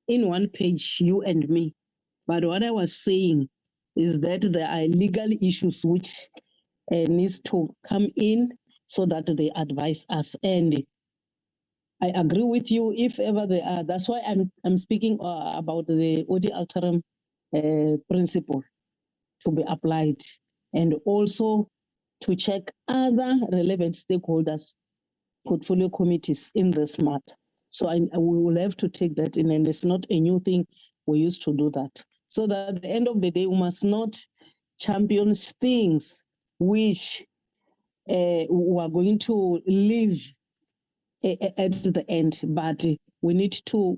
in one page, you and me. But what I was saying is that there are legal issues which needs to come in so that they advise us. And I agree with you if ever they are. That's why I'm speaking about the odi alteram principle to be applied, and also to check other relevant stakeholders, portfolio committees in this matter. So we will have to take that in, and it's not a new thing. We used to do that. So that at the end of the day, we must not champion things which we are going to leave at the end, but we need to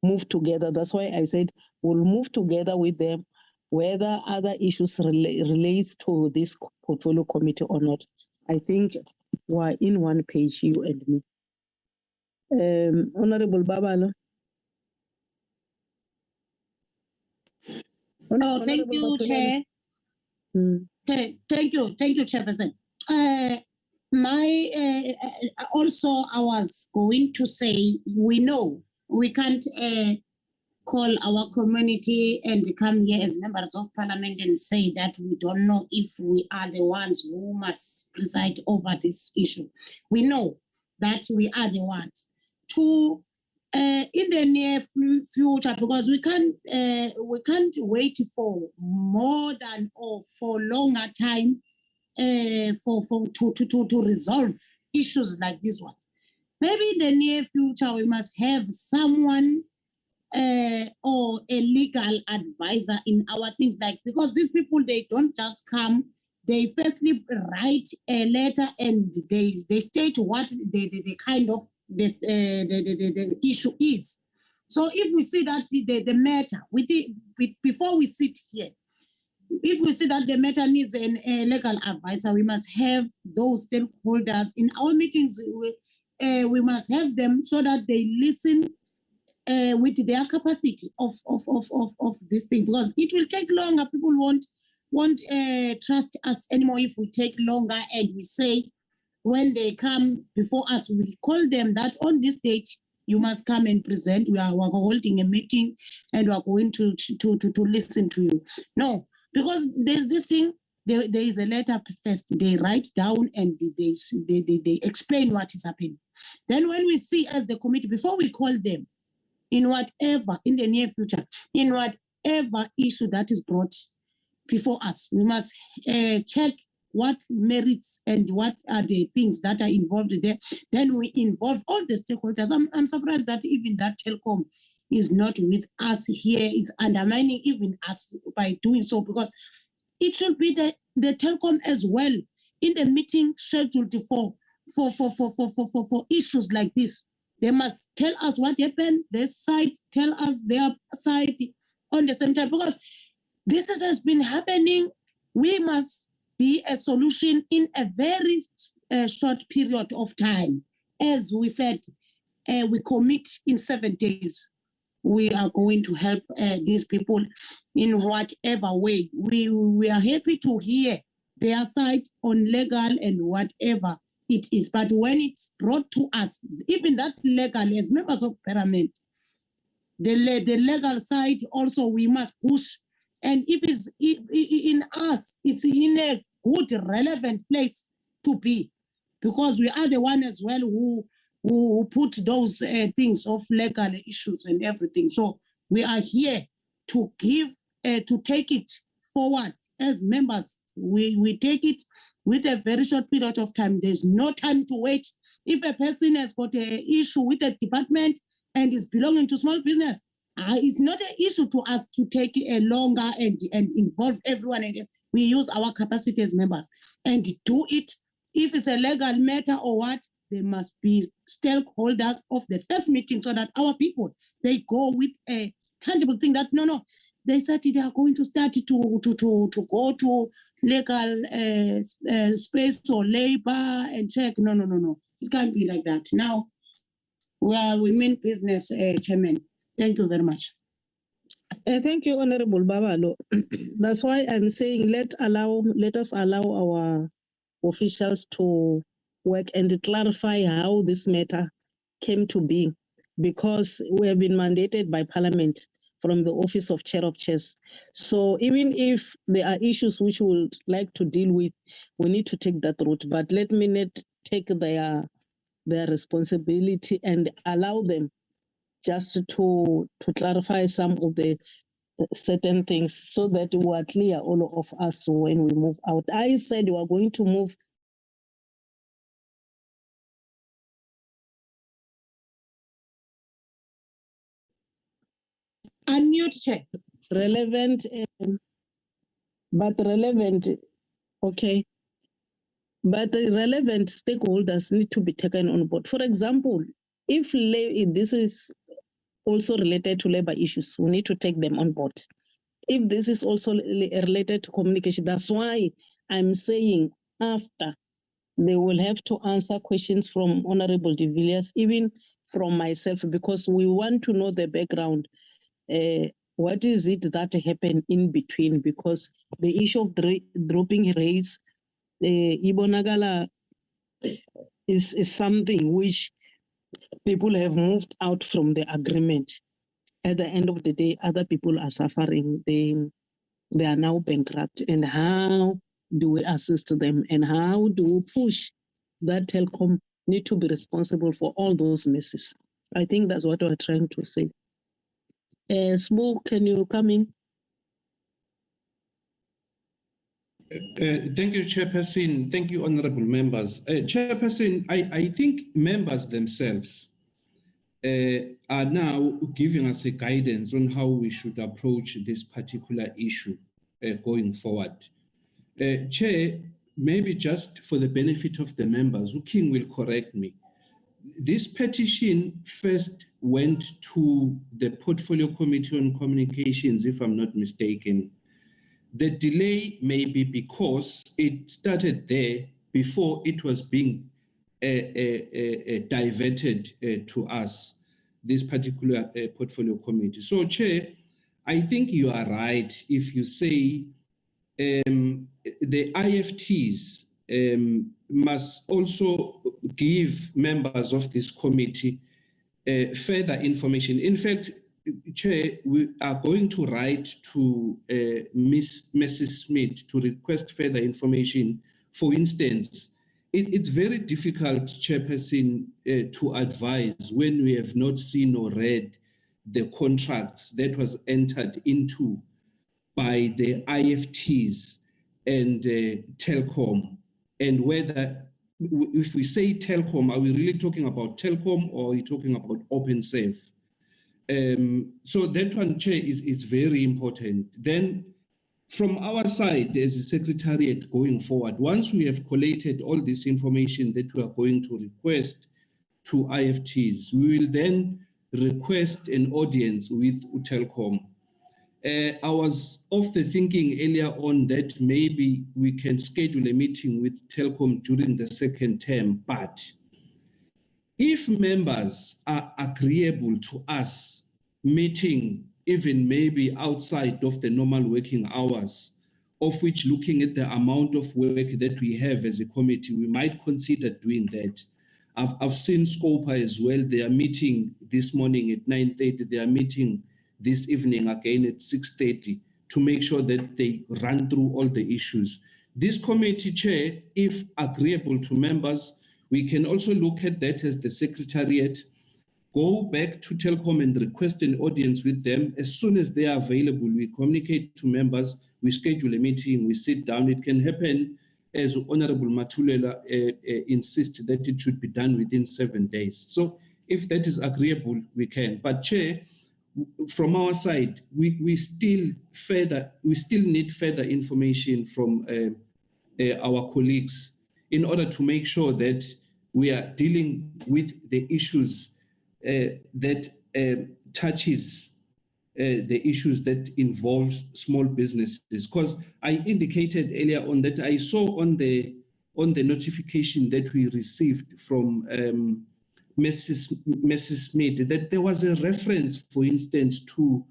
move together. That's why I said we'll move together with them, whether other issues relates to this portfolio committee or not. I think we're in one page, you and me. Honorable Babalo. Thank you, Chair. Thank you, Chairperson. Also, I was going to say, we know we can't call our community and come here as members of parliament and say that we don't know if we are the ones who must preside over this issue. We know that we are the ones to in the near future, because we can't wait for more than or for longer time to resolve issues like this one. Maybe in the near future we must have someone or a legal advisor in our things, like, because these people, they don't just come, they firstly write a letter and they state what the kind of this the issue is. So if we see that the matter before we sit here, if we see that the matter needs a legal advisor, we must have those stakeholders in our meetings. We must have them so that they listen with their capacity of this thing, because it will take longer. People won't trust us anymore if we take longer, and we say when they come before us, we call them that on this date you must come and present. We are holding a meeting and we are going to listen to you. No, because there's this thing. There is a letter first. They write down and they explain what is happening. Then when we see as the committee, before we call them, in whatever, in the near future, in whatever issue that is brought before us, we must check what merits and what are the things that are involved there. Then we involve all the stakeholders. I'm surprised that even that Telkom is not with us here. It's undermining even us by doing so, because it should be the Telkom as well in the meeting scheduled for issues like this. They must tell us what happened, their side, tell us their side on the same time, because this has been happening. We must be a solution in a very short period of time. As we said, we commit in 7 days. We are going to help these people in whatever way. We are happy to hear their side on legal and whatever it is. But when it's brought to us, even that legal, as members of parliament, the legal side also we must push. And if it's in us, it's in a good, relevant place to be, because we are the one as well who put those things of legal issues and everything. So we are here to give, to take it forward as members. We take it with a very short period of time. There's no time to wait. If a person has got an issue with a department and is belonging to small business, it's not an issue to us to take a longer and involve everyone. And we use our capacity as members and do it. If it's a legal matter or what, there must be stakeholders of the first meeting so that our people, they go with a tangible thing that, no, they said they are going to start to go to legal space or labor and check. No. It can't be like that. Now, we mean business, Chairman. Thank you very much. Thank you, Honorable Babalo. That's why I'm saying let us allow our officials to work and clarify how this matter came to be, because we have been mandated by Parliament from the Office of Chair of Chairs. So even if there are issues which we would like to deal with, we need to take that route. But let me not take their responsibility and allow them just to clarify some of the certain things so that we are clear, all of us, when we move out. I said we are going to move. Unmute, check. Relevant, okay. But the relevant stakeholders need to be taken on board. For example, if this is also related to labor issues, we need to take them on board. If this is also related to communication, that's why I'm saying after they will have to answer questions from Honorable de Villiers, even from myself, because we want to know the background. What is it that happened in between? Because the issue of dropping rates, Ibonagala is something which people have moved out from the agreement. At the end of the day, other people are suffering. They are now bankrupt. And how do we assist them? And how do we push that Telkom need to be responsible for all those messes? I think that's what we're trying to say. Smo, can you come in? Thank you, Chairperson. Thank you, honorable members. Chairperson, I think members themselves are now giving us a guidance on how we should approach this particular issue going forward. Chair, maybe just for the benefit of the members, King will correct me. This petition first went to the Portfolio Committee on Communications, if I'm not mistaken. The delay may be because it started there before it was being diverted to us, this particular Portfolio Committee. So, Chair, I think you are right if you say the IFTs must also give members of this committee further information. In fact, Chair, we are going to write to Mrs. Smith to request further information. For instance, it's very difficult, Chairperson, to advise when we have not seen or read the contracts that was entered into by the IFTs and Telkom, and whether, if we say Telkom, are we really talking about Telkom or are we talking about Open Serve? So that one, Chair, is very important. Then from our side as a secretariat going forward, once we have collated all this information that we are going to request to IFTs, we will then request an audience with Telkom. I was of the thinking earlier on that maybe we can schedule a meeting with Telkom during the second term, but if members are agreeable to us meeting even maybe outside of the normal working hours, of which looking at the amount of work that we have as a committee, we might consider doing that. I've seen Scopa as well. They are meeting this morning at 9:30. They are meeting this evening again at 6:30 to make sure that they run through all the issues. This committee, Chair, if agreeable to members, we can also look at that as the secretariat, go back to Telkom and request an audience with them. As soon as they are available, we communicate to members, we schedule a meeting, we sit down. It can happen, as Honorable Matulela insists, that it should be done within 7 days. So if that is agreeable, we can. But Chair, from our side, we still need further information from our colleagues in order to make sure that we are dealing with the issues that touches the issues that involve small businesses. Because I indicated earlier on that I saw on the notification that we received from Mrs. Smith that there was a reference, for instance, to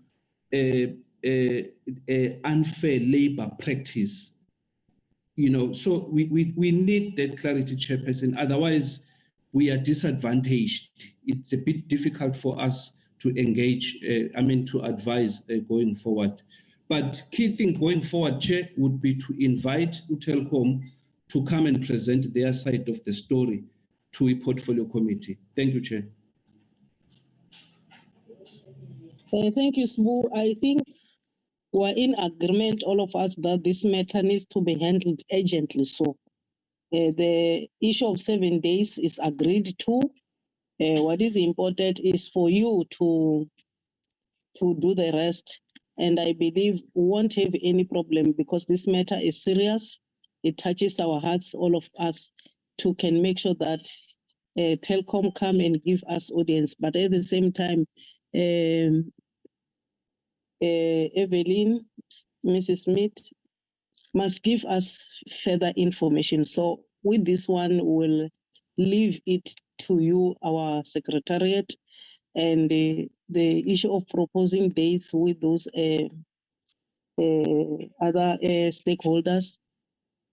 unfair labor practice. So we need that clarity, Chairperson. Otherwise, we are disadvantaged. It's a bit difficult for us to engage, to advise going forward. But key thing going forward, Chair, would be to invite Telkom to come and present their side of the story to a portfolio committee. Thank you, Chair. Thank you, Sbu. I think we're in agreement, all of us, that this matter needs to be handled urgently. So the issue of 7 days is agreed to. What is important is for you to do the rest. And I believe we won't have any problem because this matter is serious. It touches our hearts, all of us, to can make sure that Telkom come and give us audience. But at the same time, Evelyn, Mrs. Smith, must give us further information. So with this one, we'll leave it to you, our secretariat, and the issue of proposing dates with those other stakeholders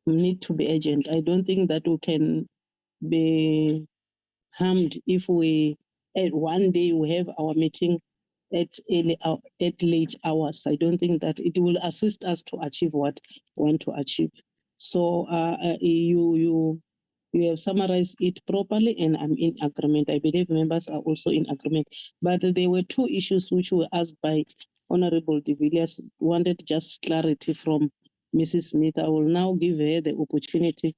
need to be urgent. I don't think that we can be harmed if we, at one day, we have our meeting at late hours. I don't think that it will assist us to achieve what we want to achieve. So you have summarized it properly, and I'm in agreement. I believe members are also in agreement. But there were two issues which were asked by Honorable De Villiers. Wanted just clarity from Mrs. Smith. I will now give her the opportunity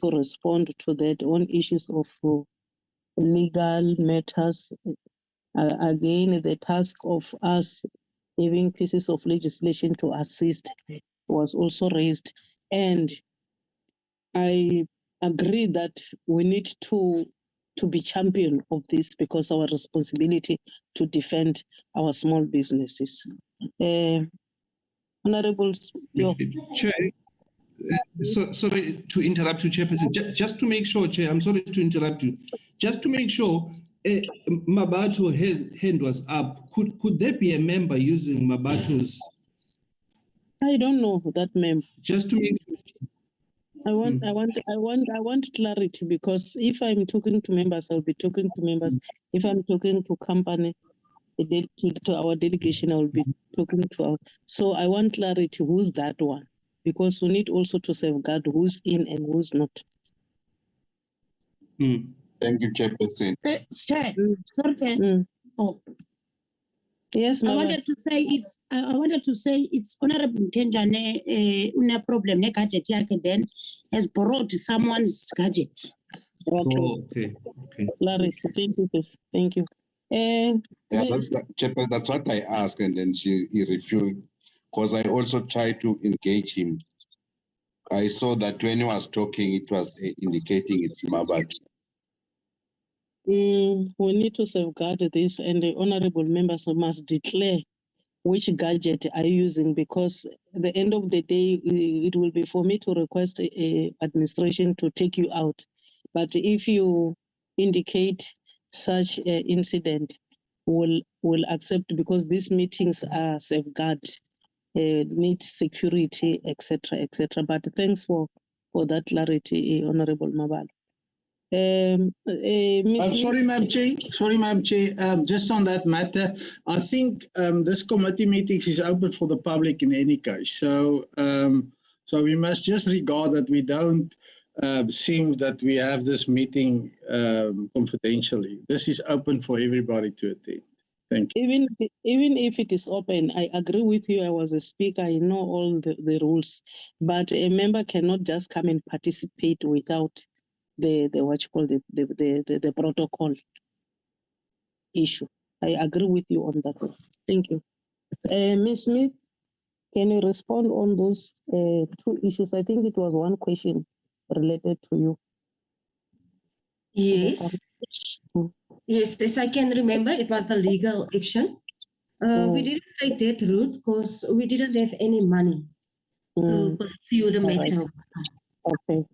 to respond to that on issues of legal matters. Again, the task of us having pieces of legislation to assist was also raised. And I agree that we need to be champion of this because our responsibility to defend our small businesses. Honorable Chair, sorry to interrupt you, Chairperson. Just to make sure, Chair, I'm sorry to interrupt you. Just to make sure, Mabato's hand was up. Could there be a member using Mabato's? I don't know that member. Just to make sure. I want clarity, because if I'm talking to members, I'll be talking to members. If I'm talking to company, to our delegation, I will be talking to our. So I want clarity. Who's that one? Because we need also to safeguard who's in and who's not. Thank you, Chairperson. Chair, sorry, Chair. Oh. Yes, I wanted to say it's Honorable Ntenjane una problem ne gadget yake then has borrowed someone's gadget. Okay. Clarity. Thank you. Chairperson, that's what I asked, and then he refused, because I also tried to engage him. I saw that when he was talking, it was indicating it's Mabat. We need to safeguard this, and the honorable members must declare which gadget are you using, because at the end of the day, it will be for me to request administration to take you out. But if you indicate such an incident, we'll accept, because these meetings are safeguard, need security, etc., etc. But thanks for that clarity, Honorable Mabal. Sorry, Madam Chair. Just on that matter, I think this committee meetings is open for the public in any case. So we must just regard that we don't seem that we have this meeting confidentially. This is open for everybody to attend. Thank you. Even if it is open, I agree with you. I was a speaker. I know all the rules, but a member cannot just come and participate without the what you call the protocol issue. I agree with you on that one. Thank you. Ms. Smith, can you respond on those two issues? I think it was one question related to you. Yes. Yes, as I can remember, it was the legal action. We didn't take that route because we didn't have any money to pursue the matter. Okay.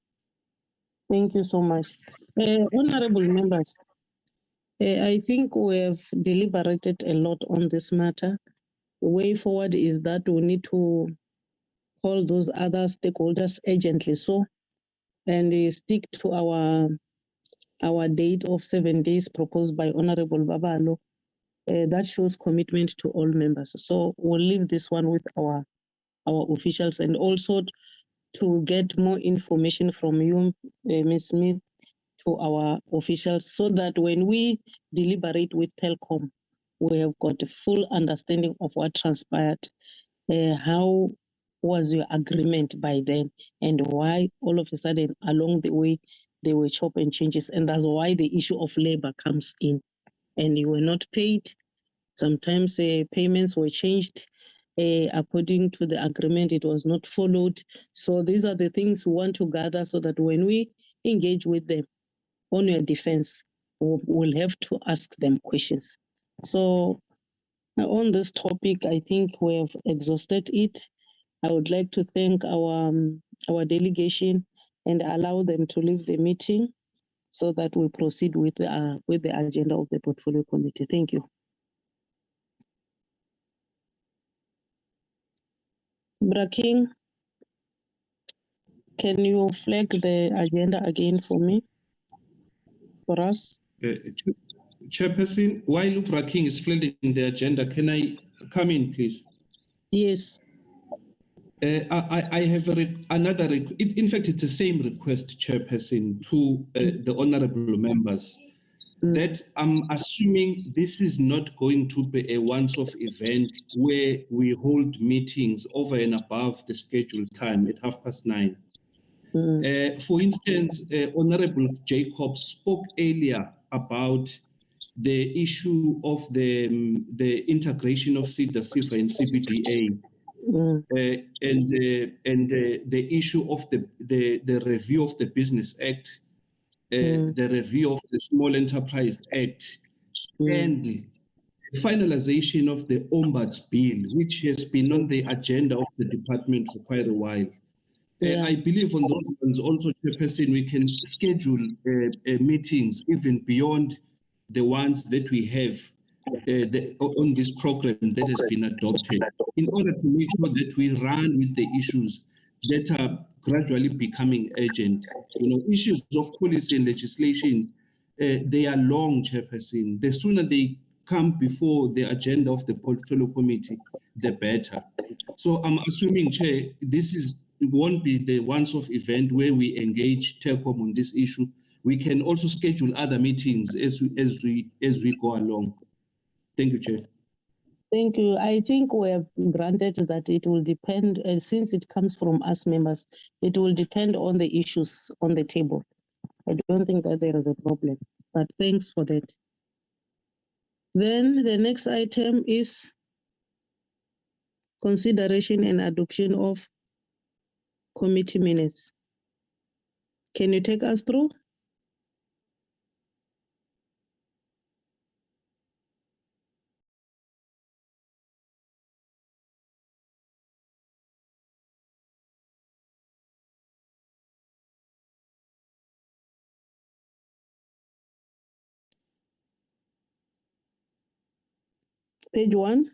Thank you so much. Honorable members, I think we have deliberated a lot on this matter. The way forward is that we need to call those other stakeholders urgently and stick to our date of 7 days proposed by Honorable Babalo. That shows commitment to all members. So we'll leave this one with our officials, and also to get more information from you, Ms. Smith, to our officials, so that when we deliberate with Telkom, we have got a full understanding of what transpired. How was your agreement by then, and why all of a sudden along the way there were chop and changes, and that's why the issue of labor comes in, and you were not paid. Sometimes payments were changed according to the agreement, it was not followed. So these are the things we want to gather, so that when we engage with them on your defense, we'll have to ask them questions. So on this topic, I think we have exhausted it. I would like to thank our delegation and allow them to leave the meeting so that we proceed with the agenda of the portfolio committee. Thank you. Braking, can you flag the agenda again for me, for us? Chairperson, while Braking is flagging the agenda, can I come in, please? Yes. I have another, in fact, it's the same request, Chairperson, to the honorable members, that I'm assuming this is not going to be a once-off event where we hold meetings over and above the scheduled time at 9:30. For instance, Honorable Jacob spoke earlier about the issue of the integration of CEDA-CIFA and CBDA. And the issue of the review of the Business Act, the review of the Small Enterprise Act, and the finalization of the Ombuds Bill, which has been on the agenda of the department for quite a while. I believe on those ones also, Chairperson, we can schedule meetings even beyond the ones that we have on this program that has been adopted, in order to make sure that we run with the issues that are gradually becoming urgent. You know, issues of policy and legislation, they are long, Chairperson. The sooner they come before the agenda of the portfolio committee, the better. So I'm assuming, Chair, it won't be the once-off event where we engage Telkom on this issue. We can also schedule other meetings as we go along. Thank you, Chair. Thank you. I think we have granted that it will depend, since it comes from us members, it will depend on the issues on the table. I don't think that there is a problem, but thanks for that. Then the next item is consideration and adoption of committee minutes. Can you take us through? Page 1.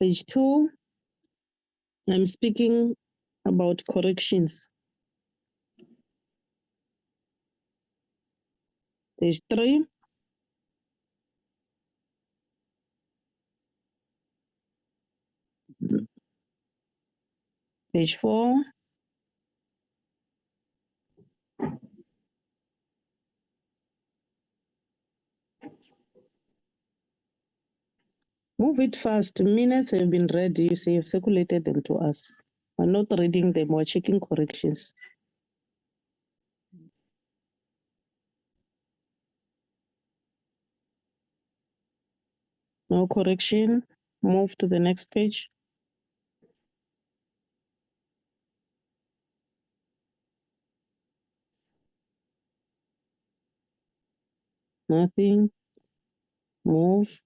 Page 2. I'm speaking about corrections. Page 3. Page 4. Move it fast. Minutes have been read. You say you've circulated them to us. We're not reading them. We're checking corrections. No correction. Move to the next page. Nothing. Move.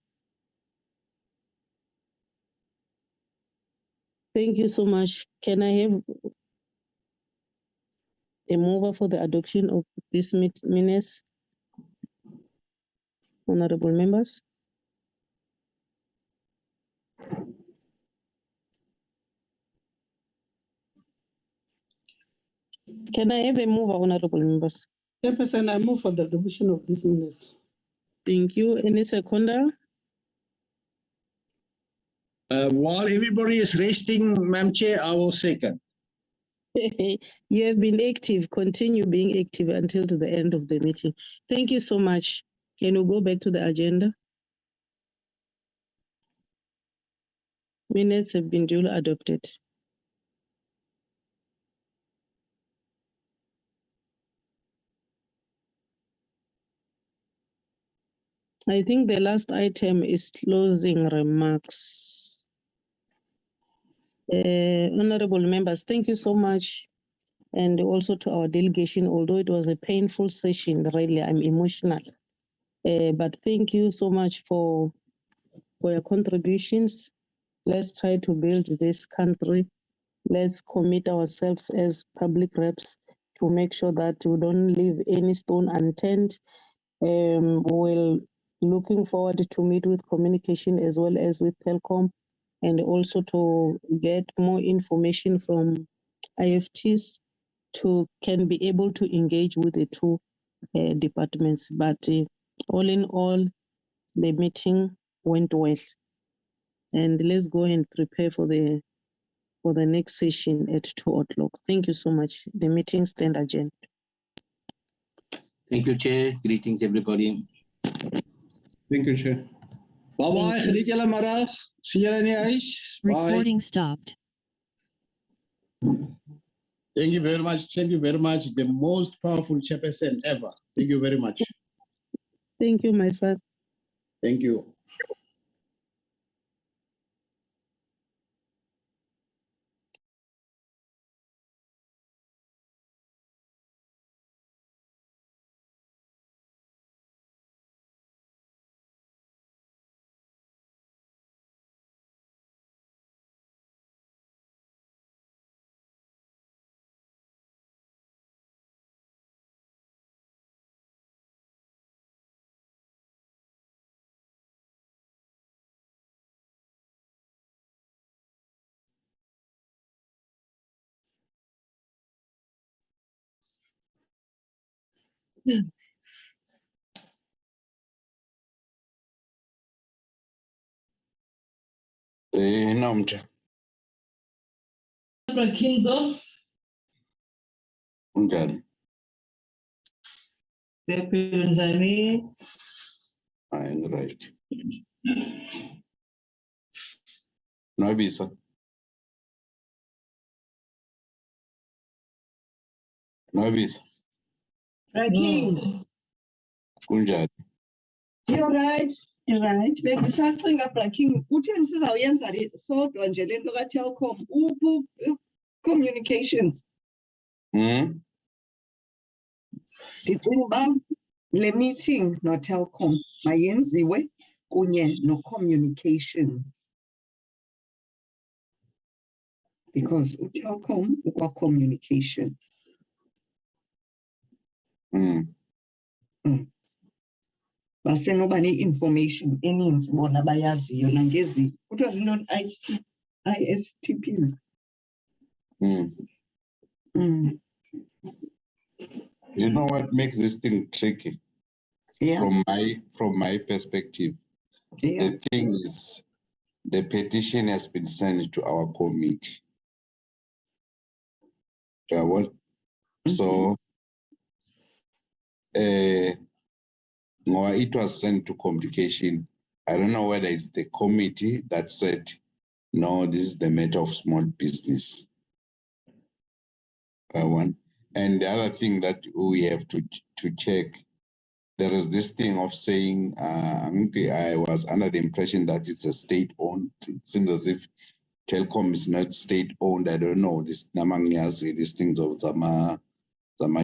Thank you so much. Can I have a mover for the adoption of this minutes? Honorable members. Can I have a mover, honorable members? Chairperson, I move for the adoption of these minutes. Thank you. Any seconder? While everybody is resting, Madam Chair, I will second. You have been active. Continue being active until to the end of the meeting. Thank you so much. Can we go back to the agenda? Minutes have been duly adopted. I think the last item is closing remarks. Honorable members, thank you so much. And also to our delegation, although it was a painful session, really, I'm emotional. But thank you so much for your contributions. Let's try to build this country. Let's commit ourselves as public reps to make sure that we don't leave any stone unturned. We're looking forward to meet with communication as well as with Telkom, and also to get more information from IFTs can be able to engage with the two departments. But all in all, the meeting went well. And let's go and prepare for the next session at 2 o'clock. Thank you so much. The meeting stand adjourned. Thank you, Chair. Greetings, everybody. Thank you, Chair. Bye-bye. Geniet julle middag. Sien julle in die huis. Bye. Recording stopped. Thank you very much. Thank you very much. The most powerful chairperson ever. Thank you very much. Thank you, my son. Thank you. Nomja. Kinzo. Unjani? Siyaphila njani? I'm right. Nwabisa. Nwabisa. Raking. Kunjani? You're right. You're right. Bengisacinga Braking. Utheni sizawuyenza le sodwa nje lento ka Telkom communications. Ndicinga uba le meeting no Telkom mayenziwe kunye no communications. Because uTelkom ukwa communications. Basenoba ne-information eninzi bona bayaziyo nangezi kuthiwa zintoni ISTPs. You know what makes this thing tricky? Yeah. From my perspective, yeah. The thing is, the petition has been sent to our committee. So, it was sent to communication. I don't know whether it's the committee that said, no, this is the matter of small business. And the other thing that we have to check, there is this thing of saying, I was under the impression that it's a state-owned. It seems as if Telkom is not state-owned. I don't know, these things of Zama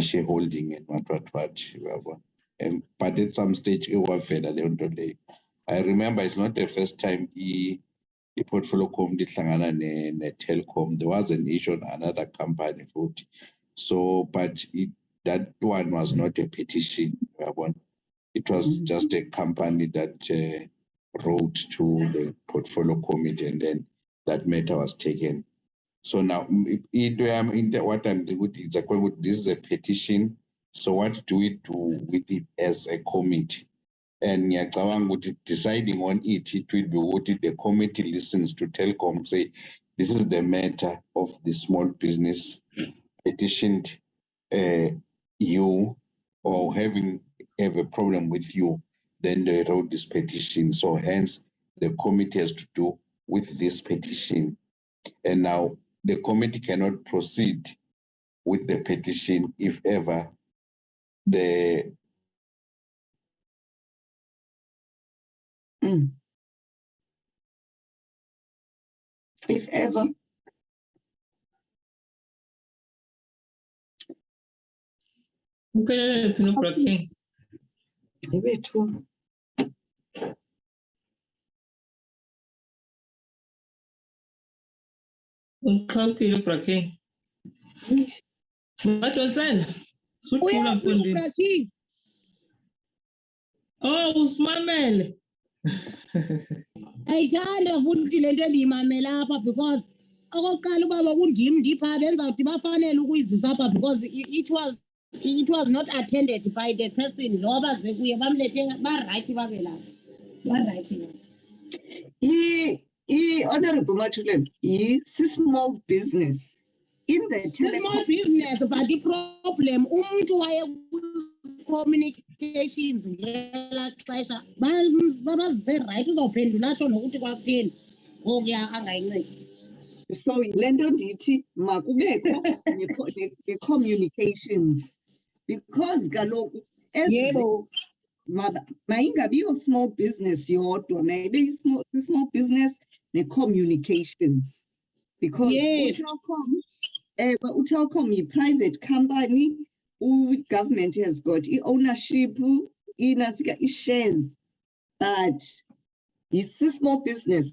shareholding and what. but at some stage, I remember it's not the first time the portfolio committee Telkom. There was an issue on another company. So, but that one was not a petition. It was just a company that wrote to the portfolio committee, and then that matter was taken. So now, what I'm doing is this is a petition. So what do we do with it as a committee? And deciding on it, it will be what the committee listens to Telkom, say, this is the matter of the small business petitioned you, or have a problem with you, then they wrote this petition. So hence, the committee has to do with this petition. And now the committee cannot proceed with the petition if ever the if ever Okay. Uqhawukile uBraking. Madonsela. Suthula mfundini. Oh, usimamele. Ayithanda futhi lento endiyimamela apha because okokuqala ubaba kundim ndipha benzawuthi bafanele ukuyizisa apha because it was not attended by the person lo abaze kuye bamlethe barayithi babe lapha. Barayithi. Honorable Matulem, small business. In the small business, but the problem, communications ngela xesha babaze right uzophendula atsho nokuthi kwakutheni ngoku angayincedi. So lento ndithi makubekho ne-communications because kaloku yebo mayingabiyo small business yodwa, maybe small business ne-communications because yes. Telkom yi-private company, government has got ownership, shares, but it's a small business.